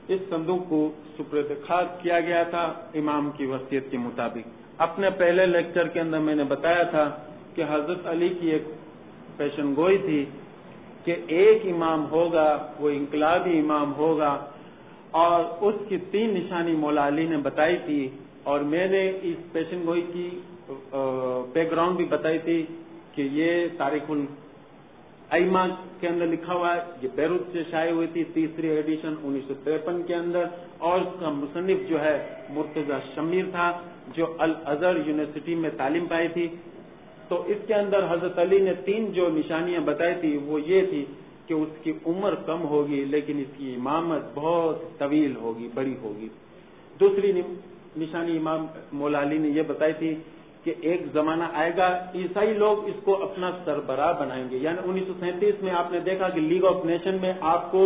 اس صندوق کو سپرد خاک کیا گیا تھا امام کی وصیت کے مطابق. اپنے پہلے لیکچر کے اندر میں نے بتایا تھا کہ حضرت علی کی ایک پیشن گوئی تھی کہ ایک امام ہوگا وہ انقلابی امام ہوگا، اور اس کی 3 نشانی مولا علی نے بتائی تھی، اور میں نے اس پیشن گوئی کی بیک گراؤنڈ بھی بتائی تھی کہ یہ تاریخ الائمہ کے اندر لکھا ہوا ہے. یہ بیروت سے شائع ہوئی تھی 3ری ایڈیشن 1953 کے اندر، اور اس کا مصنف جو ہے مرتضی شمیر تھا جو الازہر یونیورسٹی میں تعلیم پائی تھی. تو اس کے اندر حضرت علی نے 3 جو نشانیاں بتائی تھی وہ یہ تھی کہ اس کی عمر کم ہوگی لیکن اس کی امامت بہت طویل ہوگی، بڑی ہوگی. دوسری نشانی امام مولا علی نے یہ بتائی تھی کہ ایک زمانہ آئے گا عیسائی لوگ اس کو اپنا سربراہ بنائیں گے. یعنی 1937 میں آپ نے دیکھا کہ لیگ آف نیشن میں آپ کو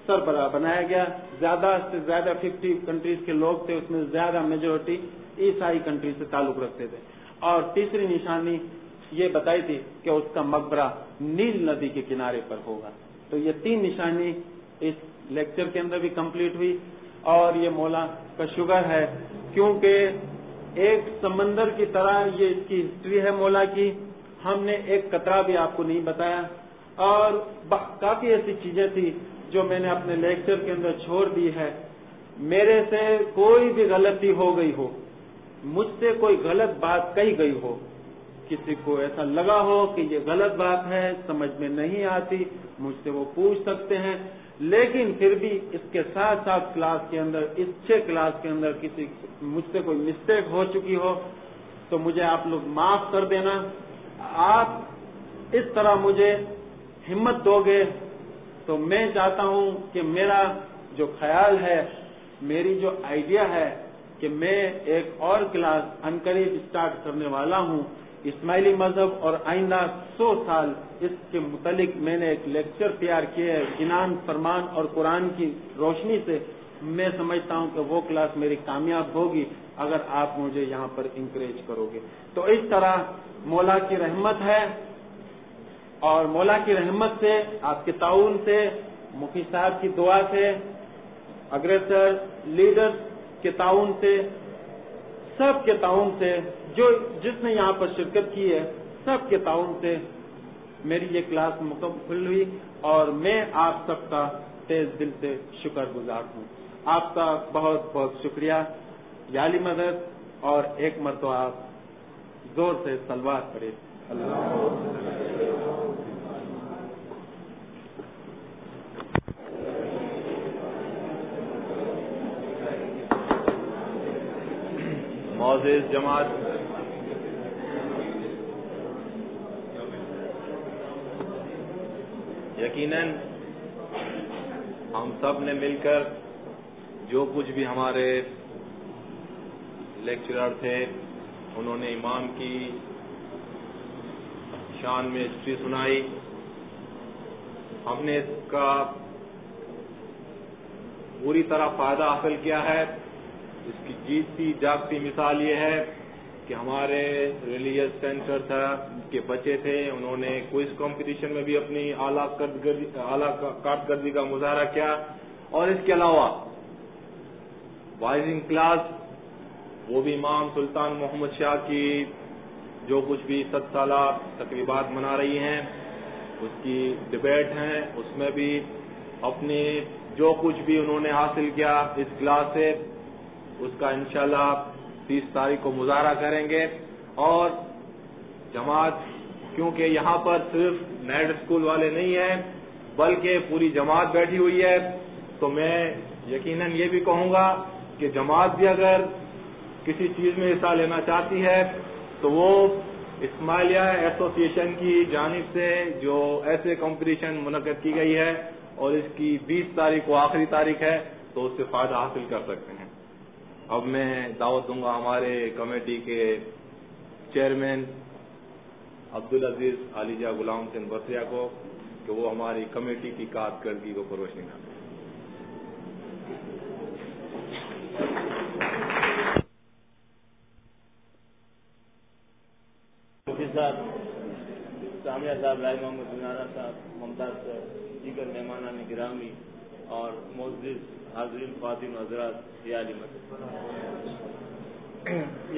سربراہ بنایا گیا. زیادہ سے زیادہ 50 کنٹریز کے لوگ تھے، اس میں زیادہ میجورٹی عیسائی کنٹری سے تعلق رکھتے تھے. اور تیسری نشانی یہ بتائی تھی کہ اس کا مقبرہ نیل ندی کے کنارے پر ہوگا. تو یہ 3 نشانی اس لیکچر کے اندر بھی کمپلیٹ ہوئی. اور یہ مولا کا شکر ہے کیونکہ ایک سمندر کی طرح یہ اس کی ہسٹری ہے مولا کی. ہم نے ایک قطرہ بھی آپ کو نہیں بتایا، اور کافی ایسی چیزیں تھی جو میں نے اپنے لیکچر کے اندر چھوڑ دی ہے. میرے سے کوئی بھی غلطی ہو گئی ہو، مجھ سے کوئی غلط بات کہی گئی ہو، کسی کو ایسا لگا ہو کہ یہ غلط بات ہے، سمجھ میں نہیں آتی، مجھ سے وہ پوچھ سکتے ہیں. لیکن پھر بھی اس کے ساتھ ساتھ کلاس کے اندر، اس 6 کلاس کے اندر مجھ سے کوئی مسٹیک ہو چکی ہو تو مجھے آپ لوگ معاف کر دینا. آپ اس طرح مجھے ہمت دو گے تو میں چاہتا ہوں کہ میرا جو خیال ہے، میری جو آئیڈیا ہے کہ میں ایک اور کلاس عنقریب اسٹارٹ کرنے والا ہوں اسماعیلی مذہب اور آئندہ 100 سال، اس کے متعلق میں نے ایک لیکچر تیار کیا ہے جنان فرمان اور قرآن کی روشنی سے. میں سمجھتا ہوں کہ وہ کلاس میری کامیاب ہوگی اگر آپ مجھے یہاں پر انکریج کرو گے. تو اس طرح مولا کی رحمت ہے، اور مولا کی رحمت سے، آپ کے تعاون سے، مفتی صاحب کی دعا سے، اگریسر لیڈر کے تعاون سے، سب کے تعاون سے، جس نے یہاں پر شرکت کی ہے سب کے تعاون سے میری یہ کلاس مکمل ہوئی. اور میں آپ سب کا تیز دل سے شکر گزار ہوں. آپ کا بہت بہت شکریہ. یا علی مدد. اور ایک مرتبہ آپ زور سے صلوات پڑھیں.
معزز جماعت، یقیناً ہم سب نے مل کر جو کچھ بھی ہمارے لیکچرر تھے انہوں نے امام کی شان میں ہسٹری سنائی، ہم نے اس کا پوری طرح فائدہ حاصل کیا ہے. اس کی جیتی جاگتی مثال یہ ہے کہ ہمارے ریلیجس سینٹر تھا کے بچے تھے، انہوں نے کوئز کمپٹیشن میں بھی اپنی اعلیٰ کارکردگی کا مظاہرہ کیا. اور اس کے علاوہ وائزنگ کلاس، وہ بھی امام سلطان محمد شاہ کی جو کچھ بھی 7 سالہ تقریبات منا رہی ہیں، اس کی ڈبیٹ ہیں، اس میں بھی اپنے جو کچھ بھی انہوں نے حاصل کیا اس کلاس سے اس کا انشاءاللہ 30 تاریخ کو مظاہرہ کریں گے. اور جماعت، کیونکہ یہاں پر صرف نیٹ اسکول والے نہیں ہیں بلکہ پوری جماعت بیٹھی ہوئی ہے، تو میں یقیناً یہ بھی کہوں گا کہ جماعت بھی اگر کسی چیز میں حصہ لینا چاہتی ہے تو وہ اسماعیلیہ ایسوسی ایشن کی جانب سے جو ایسے کمپٹیشن منعقد کی گئی ہے اور اس کی 20 تاریخ کو آخری تاریخ ہے تو اس سے فائدہ حاصل کر سکتے ہیں. اب میں دعوت دوں گا ہمارے کمیٹی کے چیئرمین عبدالعزیز عالیجہ غلام حسین بصریہ کو کہ وہ ہماری کمیٹی کی کارکردگی کو روشنی ڈالیں.
مفتی صاحب، سامیہ صاحب، رائی محمد بنارا صاحب، ممتاز صاحب، دیگر مہمانان گرامی،
اور معزز حاضرین خواتین حضرات یا علی مدد،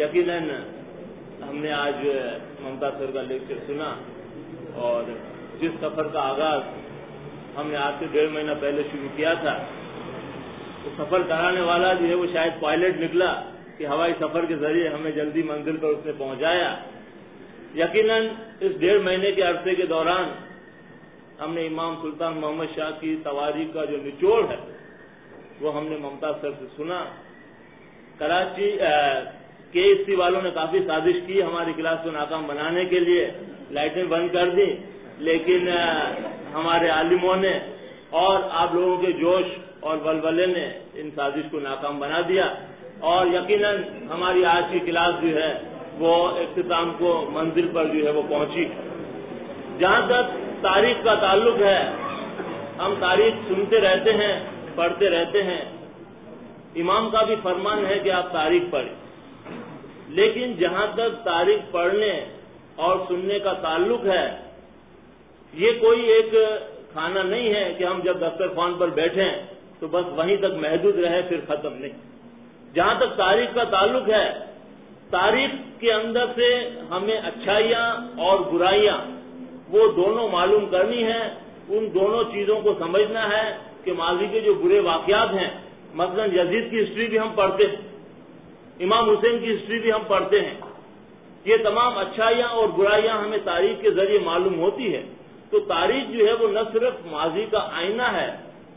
یقیناً ہم نے آج ممتا سر کا لیکچر سنا، اور جس سفر کا آغاز ہم نے آج سے 1.5 مہینہ پہلے شروع کیا تھا، تو سفر کرانے والا جو ہے وہ شاید پائلٹ نکلا کہ ہوائی سفر کے ذریعے ہمیں جلدی منزل پر اس نے پہنچایا۔ یقیناً اس 1.5 مہینے کے عرصے کے دوران ہم نے امام سلطان محمد شاہ کی تواریخ کا جو نچوڑ ہے وہ ہم نے ممتا سر سے سنا۔ کراچی KSC والوں نے کافی سازش کی ہماری کلاس کو ناکام بنانے کے لیے، لائٹیں بند کر دی، لیکن ہمارے عالموں نے اور آپ لوگوں کے جوش اور ولولے نے ان سازش کو ناکام بنا دیا، اور یقیناً ہماری آج کی کلاس جو ہے وہ اختتام کو منزل پر جو ہے وہ پہنچی۔ جہاں تک تاریخ کا تعلق ہے، ہم تاریخ سنتے رہتے ہیں، پڑھتے رہتے ہیں، امام کا بھی فرمان ہے کہ آپ تاریخ پڑھیں، لیکن جہاں تک تاریخ پڑھنے اور سننے کا تعلق ہے، یہ کوئی ایک کھانا نہیں ہے کہ ہم جب دسترخوان پر بیٹھیں تو بس وہیں تک محدود رہے پھر ختم نہیں۔ جہاں تک تاریخ کا تعلق ہے، تاریخ کے اندر سے ہمیں اچھائیاں اور برائیاں وہ دونوں معلوم کرنی ہیں، ان دونوں چیزوں کو سمجھنا ہے کہ ماضی کے جو برے واقعات ہیں، مثلا یزید کی ہسٹری بھی ہم پڑھتے ہیں، امام حسین کی ہسٹری بھی ہم پڑھتے ہیں، یہ تمام اچھائیاں اور برائیاں ہمیں تاریخ کے ذریعے معلوم ہوتی ہے۔ تو تاریخ جو ہے وہ نہ صرف ماضی کا آئینہ ہے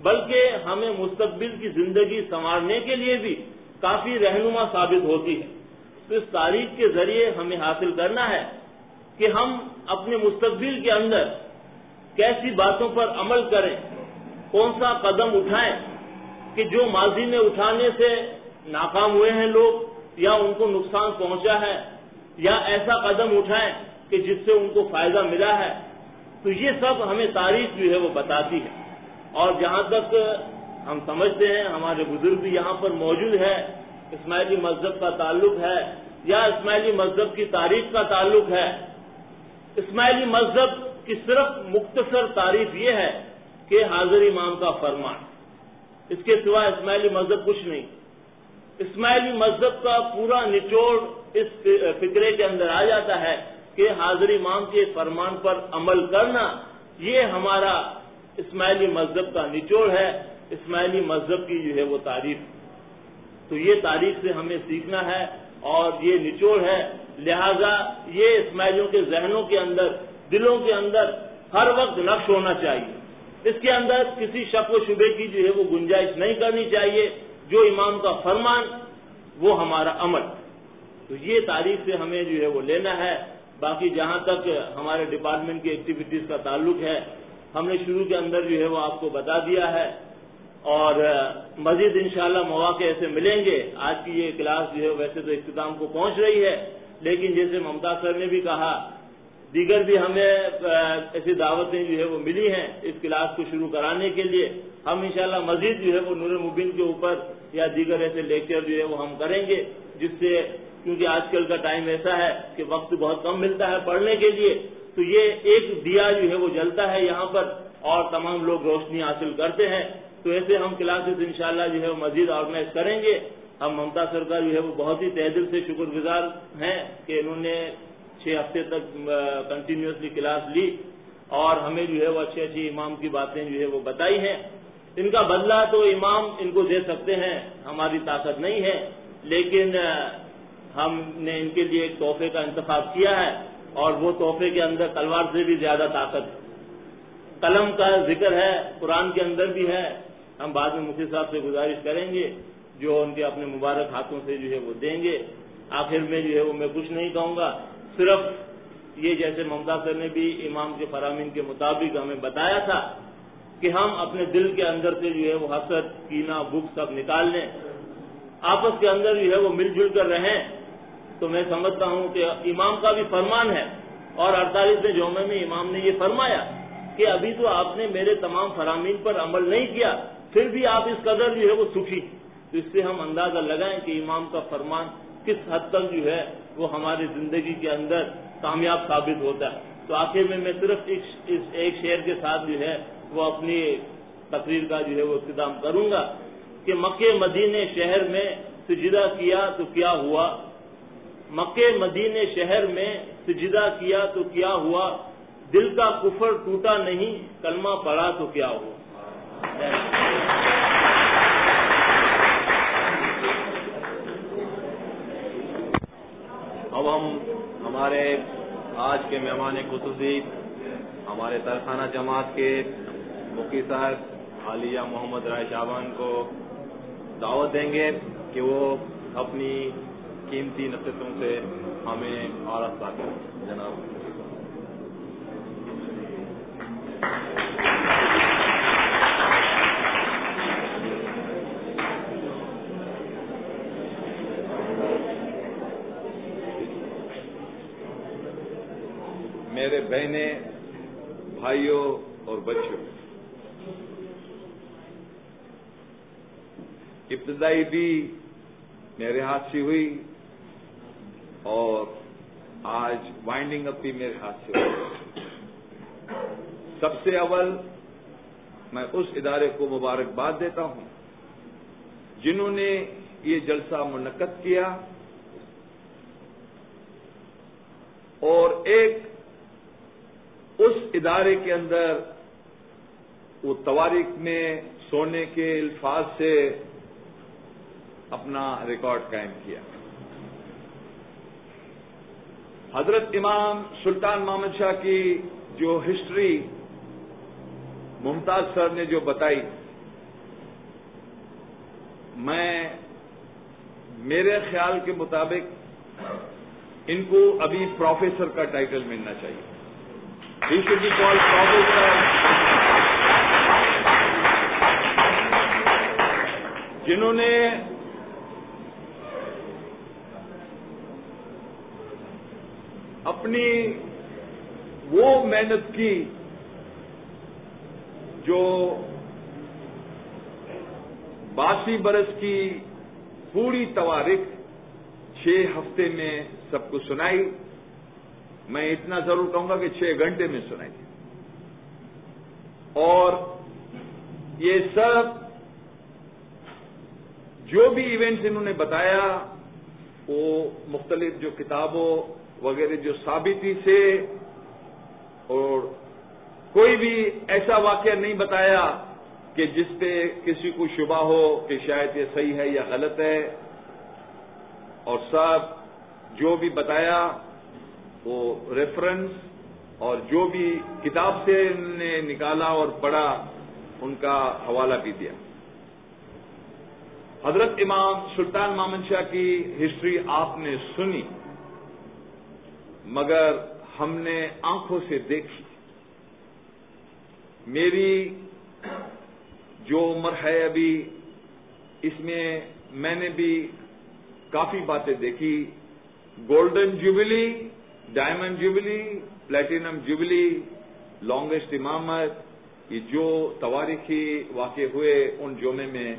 بلکہ ہمیں مستقبل کی زندگی سنوارنے کے لیے بھی کافی رہنما ثابت ہوتی ہے۔ تو اس تاریخ کے ذریعے ہمیں حاصل کرنا ہے کہ ہم اپنے مستقبل کے اندر کیسی باتوں پر عمل کریں، کون سا قدم اٹھائیں کہ جو ماضی میں اٹھانے سے ناکام ہوئے ہیں لوگ یا ان کو نقصان پہنچا ہے، یا ایسا قدم اٹھائیں کہ جس سے ان کو فائدہ ملا ہے۔ تو یہ سب ہمیں تاریخ جو ہے وہ بتاتی ہے۔ اور جہاں تک ہم سمجھتے ہیں، ہمارے بزرگ بھی یہاں پر موجود ہے، اسماعیلی مذہب کا تعلق ہے یا اسماعیلی مذہب کی تاریخ کا تعلق ہے، اسماعیلی مذہب کی صرف مختصر تعریف یہ ہے کہ حاضر امام کا فرمان، اس کے سوا اسماعیلی مذہب کچھ نہیں۔ اسماعیلی مذہب کا پورا نچوڑ اس فکرے کے اندر آ جاتا ہے کہ حاضر امام کے فرمان پر عمل کرنا، یہ ہمارا اسماعیلی مذہب کا نچوڑ ہے، اسماعیلی مذہب کی جو ہے وہ تعریف۔ تو یہ تاریخ سے ہمیں سیکھنا ہے اور یہ نچوڑ ہے، لہذا یہ اسماعیلیوں کے ذہنوں کے اندر، دلوں کے اندر ہر وقت نقش ہونا چاہیے، اس کے اندر کسی شک و شبے کی جو ہے وہ گنجائش نہیں کرنی چاہیے، جو امام کا فرمان وہ ہمارا عمل۔ تو یہ تاریخ سے ہمیں جو ہے وہ لینا ہے۔ باقی جہاں تک ہمارے ڈپارٹمنٹ کی ایکٹیویٹیز کا تعلق ہے، ہم نے شروع کے اندر جو ہے وہ آپ کو بتا دیا ہے، اور مزید انشاءاللہ مواقع ایسے ملیں گے۔ آج کی یہ کلاس جو ہے ویسے تو اختتام کو پہنچ رہی ہے، لیکن جیسے ممتا سر نے بھی کہا، دیگر بھی ہمیں ایسی دعوتیں جو ہے وہ ملی ہیں اس کلاس کو شروع کرانے کے لیے۔ ہم انشاءاللہ مزید جو ہے وہ نور مبین کے اوپر یا دیگر ایسے لیکچر جو ہے وہ ہم کریں گے، جس سے کیونکہ آج کل کا ٹائم ایسا ہے کہ وقت بہت کم ملتا ہے پڑھنے کے لیے، تو یہ ایک دیا جو ہے وہ جلتا ہے یہاں پر اور تمام لوگ روشنی حاصل کرتے ہیں۔ تو ایسے ہم کلاسز انشاءاللہ جو ہے وہ مزید آرگنائز کریں گے۔ ہم ممتا سر کا جو ہے وہ بہت ہی تہ دل سے شکر گزار ہیں کہ انہوں نے 6 ہفتے تک کنٹینیوسلی کلاس لی اور ہمیں جو ہے وہ اچھی اچھی امام کی باتیں جو ہے وہ بتائی ہیں۔ ان کا بدلہ تو امام ان کو دے سکتے ہیں، ہماری طاقت نہیں ہے، لیکن ہم نے ان کے لیے ایک تحفے کا انتخاب کیا ہے، اور وہ تحفے کے اندر تلوار سے بھی زیادہ طاقت ہے۔ قلم کا ذکر ہے، قرآن کے اندر بھی ہے۔ ہم بعد میں مفتی صاحب سے گزارش کریں گے جو ان کے اپنے مبارک ہاتھوں سے جو ہے وہ دیں گے۔ آخر میں جو ہے وہ میں کچھ نہیں کہوں گا، صرف یہ جیسے ممتا سر نے بھی امام کے فرامین کے مطابق ہمیں بتایا تھا کہ ہم اپنے دل کے اندر سے جو ہے وہ حسد، کینہ، بغض سب نکال لیں، آپس کے اندر جو ہے وہ مل جل کر رہیں۔ تو میں سمجھتا ہوں کہ امام کا بھی فرمان ہے، اور 48ویں جمعے میں امام نے یہ فرمایا کہ ابھی تو آپ نے میرے تمام فرامین پر عمل نہیں کیا، پھر بھی آپ اس قدر جو ہے وہ سکھی۔ تو اس سے ہم اندازہ لگائیں کہ امام کا فرمان کس حد تک جو ہے وہ ہماری زندگی کے اندر کامیاب ثابت ہوتا ہے۔ تو آخر میں صرف اس ایک شعر کے ساتھ جو ہے وہ اپنی
تقریر کا جو ہے وہ اختتام کروں گا کہ مکے مدینے شہر میں سجدہ کیا تو کیا ہوا، مکے مدینے شہر میں سجدہ کیا تو کیا ہوا، دل کا کفر ٹوٹا نہیں، کلمہ پڑھا تو کیا ہوا۔
اب ہم ہمارے آج کے مہمان خصوصی ہمارے ترخانہ جماعت کے مفتی صاحب عالیہ محمد رائے شعبان کو دعوت دیں گے کہ وہ اپنی قیمتی نصیحتوں سے ہمیں آراستہ کریں۔ جناب میرے بہنیں، بھائیوں اور بچوں، ابتدائی بھی میرے ہاتھ سے ہوئی اور آج وائنڈنگ اپ بھی میرے ہاتھ سے ہوئی۔ سب سے اول میں اس ادارے کو مبارکباد دیتا ہوں جنہوں نے یہ جلسہ منعقد کیا اور ایک اس ادارے کے اندر وہ تواریخ میں سونے کے الفاظ سے اپنا ریکارڈ قائم کیا۔ حضرت امام سلطان محمد شاہ کی جو ہسٹری ممتاز سر نے جو بتائی، میرے خیال کے مطابق ان کو ابھی پروفیسر کا ٹائٹل ملنا چاہیے۔ He should be called professor۔ جنہوں نے اپنی وہ محنت کی جو 82 برس کی پوری تواریخ 6 ہفتے میں سب کو سنائی، میں اتنا ضرور کہوں گا کہ 6 گھنٹے میں سنائی، اور یہ سب جو بھی ایونٹس انہوں نے بتایا وہ مختلف جو کتابوں وغیرہ جو ثابتی سے، اور کوئی بھی ایسا واقعہ نہیں بتایا کہ جس پہ کسی کو شبہ ہو کہ شاید یہ صحیح ہے یا غلط ہے، اور سب جو بھی بتایا وہ ریفرنس اور جو بھی کتاب سے انہوں نے نکالا اور پڑھا ان کا حوالہ بھی دیا۔ حضرت امام سلطان محمد شاہ کی ہسٹری آپ نے سنی، مگر ہم نے آنکھوں سے دیکھی۔ میری جو عمر ہے ابھی، اس میں میں نے بھی کافی باتیں دیکھی، golden jubilee, diamond jubilee, platinum jubilee, longest امامت، یہ جو تواریخی واقع ہوئے ان جمعے میں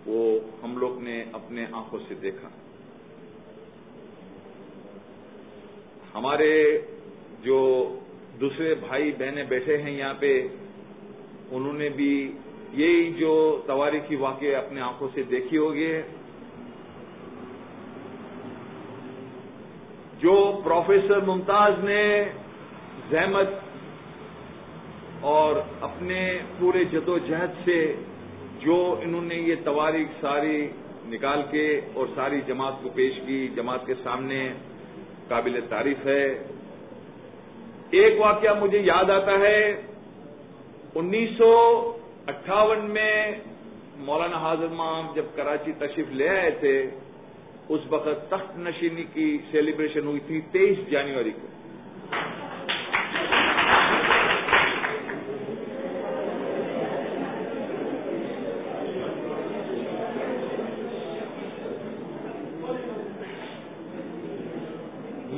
وہ ہم لوگ نے اپنے آنکھوں سے دیکھا۔ ہمارے جو دوسرے بھائی بہنیں بیٹھے ہیں یہاں پہ، انہوں نے بھی یہی جو تواریخی واقعے اپنے آنکھوں سے دیکھی ہوگی۔ جو پروفیسر ممتاز نے زحمت اور اپنے پورے جدوجہد سے جو انہوں نے یہ تواریخ ساری نکال کے اور ساری جماعت کو پیش کی، جماعت کے سامنے قابل تعریف ہے۔ ایک واقعہ مجھے یاد آتا ہے، 1958 میں مولانا حاضر امام جب کراچی تشریف لے آئے تھے، اس وقت تخت نشینی کی سیلیبریشن ہوئی تھی 23 جنوری کو۔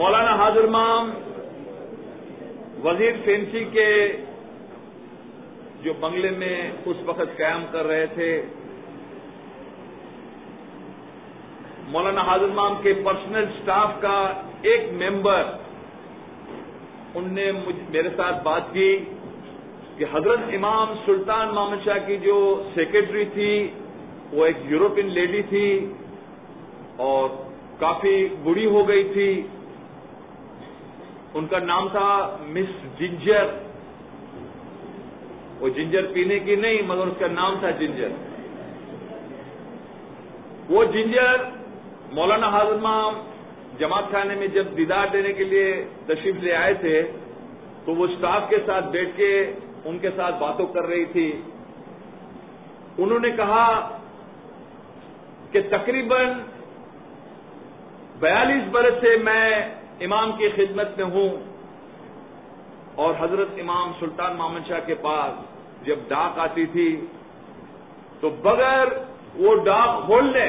مولانا حاضر امام وزیر فینسی کے جو بنگلے میں اس وقت قیام کر رہے تھے، مولانا حاضر امام کے پرسنل سٹاف کا ایک ممبر، ان نے میرے ساتھ بات کی
کہ حضرت امام سلطان محمد شاہ کی جو سیکرٹری تھی وہ ایک یورپین لیڈی تھی اور کافی بوڑھی ہو گئی تھی. ان کا نام تھا مس جنجر. وہ جنجر پینے کی نہیں مگر اس کا نام تھا جنجر. وہ جنجر مولانا حاضر امام جماعت خانے میں جب دیدار دینے کے لیے تشریف لے آئے تھے تو وہ اسٹاف کے ساتھ بیٹھ کے ان کے ساتھ باتوں کر رہی تھی. انہوں نے کہا کہ تقریباً 42 برس سے میں امام کی خدمت میں ہوں اور حضرت امام سلطان محمد شاہ کے پاس جب ڈاک آتی تھی تو بغیر وہ ڈاک کھولنے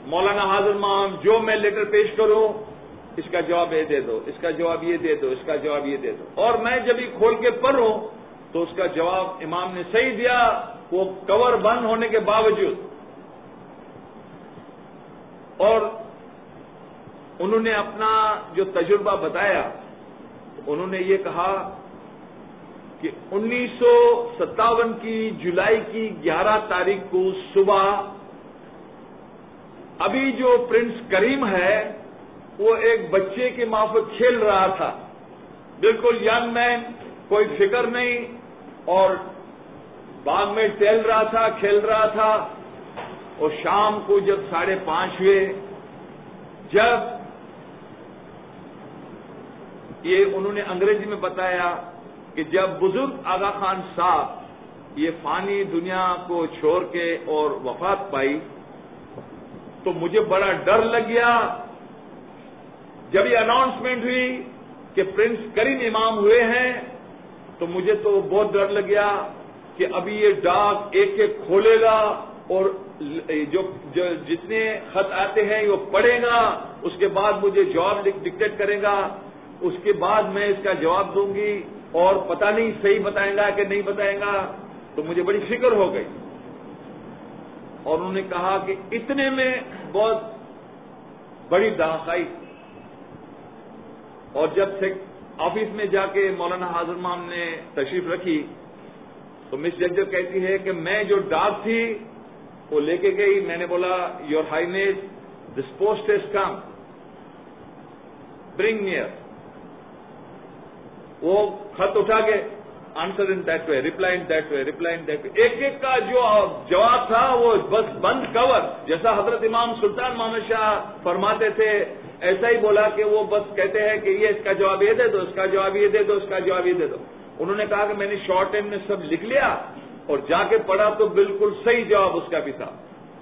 مولانا حاضر امام جو میں لیٹر پیش کروں اس کا جواب یہ دے دو، اس کا جواب یہ دے دو، اس کا جواب یہ دے دو. اور میں جب یہ کھول کے پڑھوں تو اس کا جواب امام نے صحیح دیا، وہ کور بند ہونے کے باوجود. اور انہوں نے اپنا جو تجربہ بتایا انہوں نے یہ کہا کہ 1957 کی جولائی کی 11 تاریخ کو صبح ابھی جو پرنس کریم ہے وہ ایک بچے کے مافک کھیل رہا تھا، بالکل ینگ مین، کوئی فکر نہیں، اور باغ میں ٹہل رہا تھا، کھیل رہا تھا. اور شام کو جب 5:30 ہوئے، جب یہ انہوں نے انگریزی میں بتایا کہ جب بزرگ آغا خان صاحب یہ فانی دنیا کو چھوڑ کے اور وفات پائی تو مجھے بڑا ڈر لگ گیا. جب یہ اناؤنسمنٹ ہوئی کہ پرنس کریم امام ہوئے ہیں تو مجھے تو بہت ڈر لگ گیا کہ ابھی یہ ڈاک ایک ایک کھولے گا اور جو جتنے خط آتے ہیں وہ پڑھے گا، اس کے بعد مجھے جواب ڈکٹیٹ کرے گا، اس کے بعد میں اس کا جواب دوں گی اور پتہ نہیں صحیح بتائیں گا کہ نہیں بتائیں گا. تو مجھے بڑی فکر ہو گئی. اور انہوں نے کہا کہ اتنے میں بہت بڑی ڈاک آئی. اور جب آفس میں جا کے مولانا حاضر امام نے تشریف رکھی تو مس جنجر کہتی ہے کہ میں جو ڈاک تھی وہ لے کے گئی. میں نے بولا your highness this post has come, bring near. وہ خط اٹھا کے answer in that way, reply in that way, reply in that way. ایک ایک کا جو جواب تھا وہ بس بند کور، جیسا حضرت امام سلطان محمد شاہ فرماتے تھے ایسا ہی بولا کہ وہ بس کہتے ہیں کہ یہ اس کا جواب یہ دے دو، اس کا جواب یہ دے دو، اس کا جواب یہ دے دو. انہوں نے کہا کہ میں نے شارٹ ٹائم میں سب لکھ لیا اور جا کے پڑھا تو بالکل صحیح جواب اس کا بھی تھا.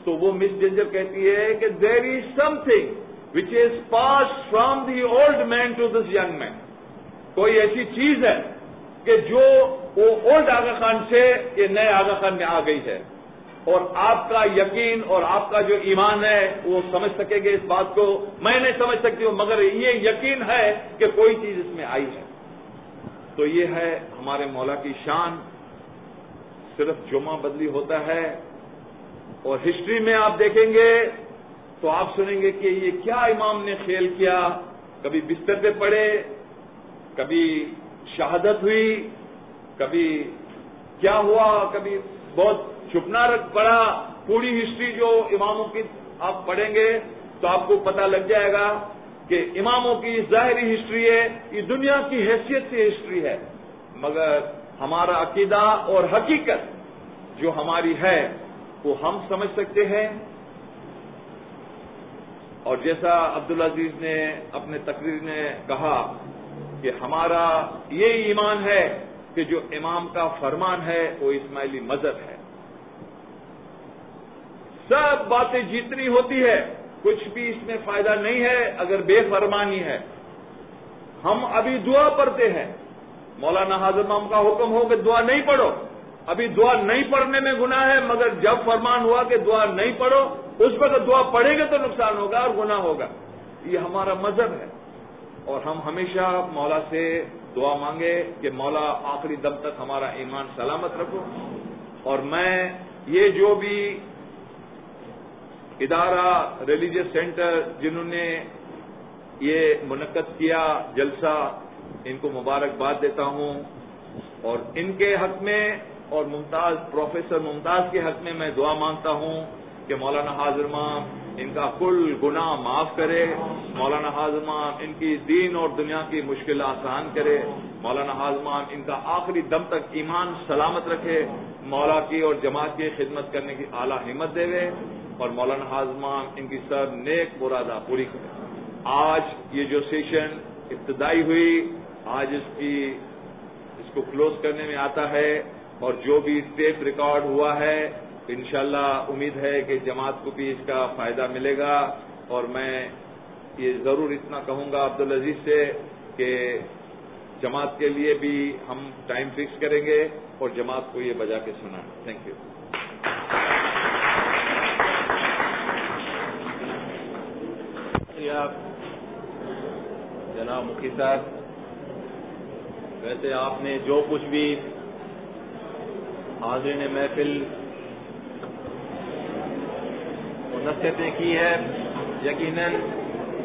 تو وہ مس جنجر کہتی ہے کہ there is something which is passed from the old man to this young man. کوئی ایسی چیز ہے کہ جو وہ اولڈ آغا خان سے یہ نئے آغا خان میں آ گئی ہے، اور آپ کا یقین اور آپ کا جو ایمان ہے وہ سمجھ سکے گے اس بات کو. میں نہیں سمجھ سکتی ہوں مگر یہ یقین ہے کہ کوئی چیز اس میں آئی ہے. تو یہ ہے ہمارے مولا کی شان. صرف جمعہ بدلی ہوتا ہے اور ہسٹری میں آپ دیکھیں گے تو آپ سنیں گے کہ یہ کیا امام نے کھیل کیا. کبھی بستر پہ پڑے، کبھی شہادت ہوئی، کبھی کیا ہوا، کبھی بہت چھپنا رکھ پڑا. پوری ہسٹری جو اماموں کی آپ پڑھیں گے تو آپ کو پتہ لگ جائے گا کہ اماموں کی ظاہری ہسٹری ہے، یہ دنیا کی حیثیت سے ہسٹری ہے، مگر ہمارا عقیدہ اور حقیقت جو ہماری ہے وہ ہم سمجھ سکتے ہیں. اور جیسا عبدالعزیز نے اپنے تقریر میں کہا کہ ہمارا یہ ایمان ہے کہ جو امام کا فرمان ہے وہ اسماعیلی مذہب ہے. سب باتیں جتنی ہوتی ہے کچھ بھی اس میں فائدہ نہیں ہے اگر بے فرمانی ہے. ہم ابھی دعا پڑھتے ہیں، مولانا حاضر امام کا حکم ہو کہ دعا نہیں پڑھو. ابھی دعا نہیں پڑھنے میں گناہ ہے، مگر جب فرمان ہوا کہ دعا نہیں پڑھو اس وقت دعا پڑھیں گے تو نقصان ہوگا اور گناہ ہوگا. یہ ہمارا مذہب ہے اور ہم ہمیشہ مولا سے دعا مانگے کہ مولا آخری دم تک ہمارا ایمان سلامت رکھو. اور میں یہ جو بھی ادارہ ریلیجس سینٹر جنہوں نے یہ منعقد کیا جلسہ، ان کو مبارکباد دیتا ہوں. اور ان کے حق میں اور پروفیسر ممتاز کے حق میں دعا مانگتا ہوں کہ مولانا حاضر امام ان کا کل گناہ معاف کرے، مولانا حاضر امام ان کی دین اور دنیا کی مشکل آسان کرے، مولانا حاضر امام ان کا آخری دم تک ایمان سلامت رکھے، مولا کی اور جماعت کی خدمت کرنے کی اعلیٰ ہمت دے اور مولانا حاضر امام ان کی سب نیک مرادہ پوری کرے۔ آج یہ جو سیشن ابتدائی ہوئی، آج اس کو کلوز کرنے میں آتا ہے، اور جو بھی ٹیپ ریکارڈ ہوا ہے انشاءاللہ امید ہے کہ جماعت کو بھی اس کا فائدہ ملے گا۔ اور میں یہ ضرور اتنا کہوں گا عبدالعزیز سے کہ جماعت کے لیے بھی ہم ٹائم فکس کریں گے اور جماعت کو یہ بجا کے سنائیں۔ Thank you.
جناب مفتی صاحب، ویسے آپ نے جو کچھ بھی حاضرین محفل نصیحتیں کی ہے، یقیناً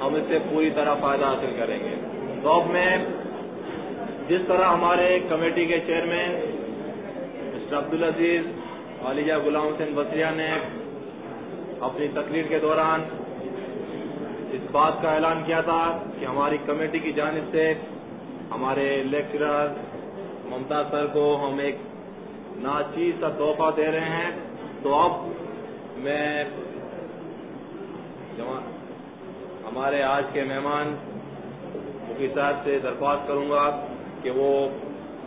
ہم اس سے پوری طرح فائدہ حاصل کریں گے۔ تو اب میں جس طرح ہمارے کمیٹی کے چیئرمین مسٹر عبدالعزیز عالیہ غلام حسین بصریہ نے اپنی تقریر کے دوران اس بات کا اعلان کیا تھا کہ ہماری کمیٹی کی جانب سے ہمارے لیکچرر ممتاز سر کو ہم ایک ناچیز سا تحفہ دے رہے ہیں، تو اب میں ہمارے آج کے مہمان مفتی صاحب سے درخواست کروں گا کہ وہ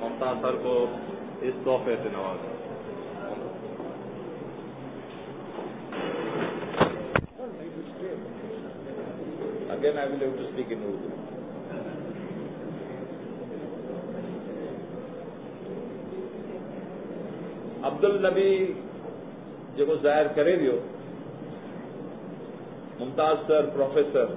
ممتاز سر کو اس تحفے سے نوازیں۔
Again, I will have to speak in Urdu. Abdul Nabi جب ظاہر کرے دیو ممتاز سر پروفیسر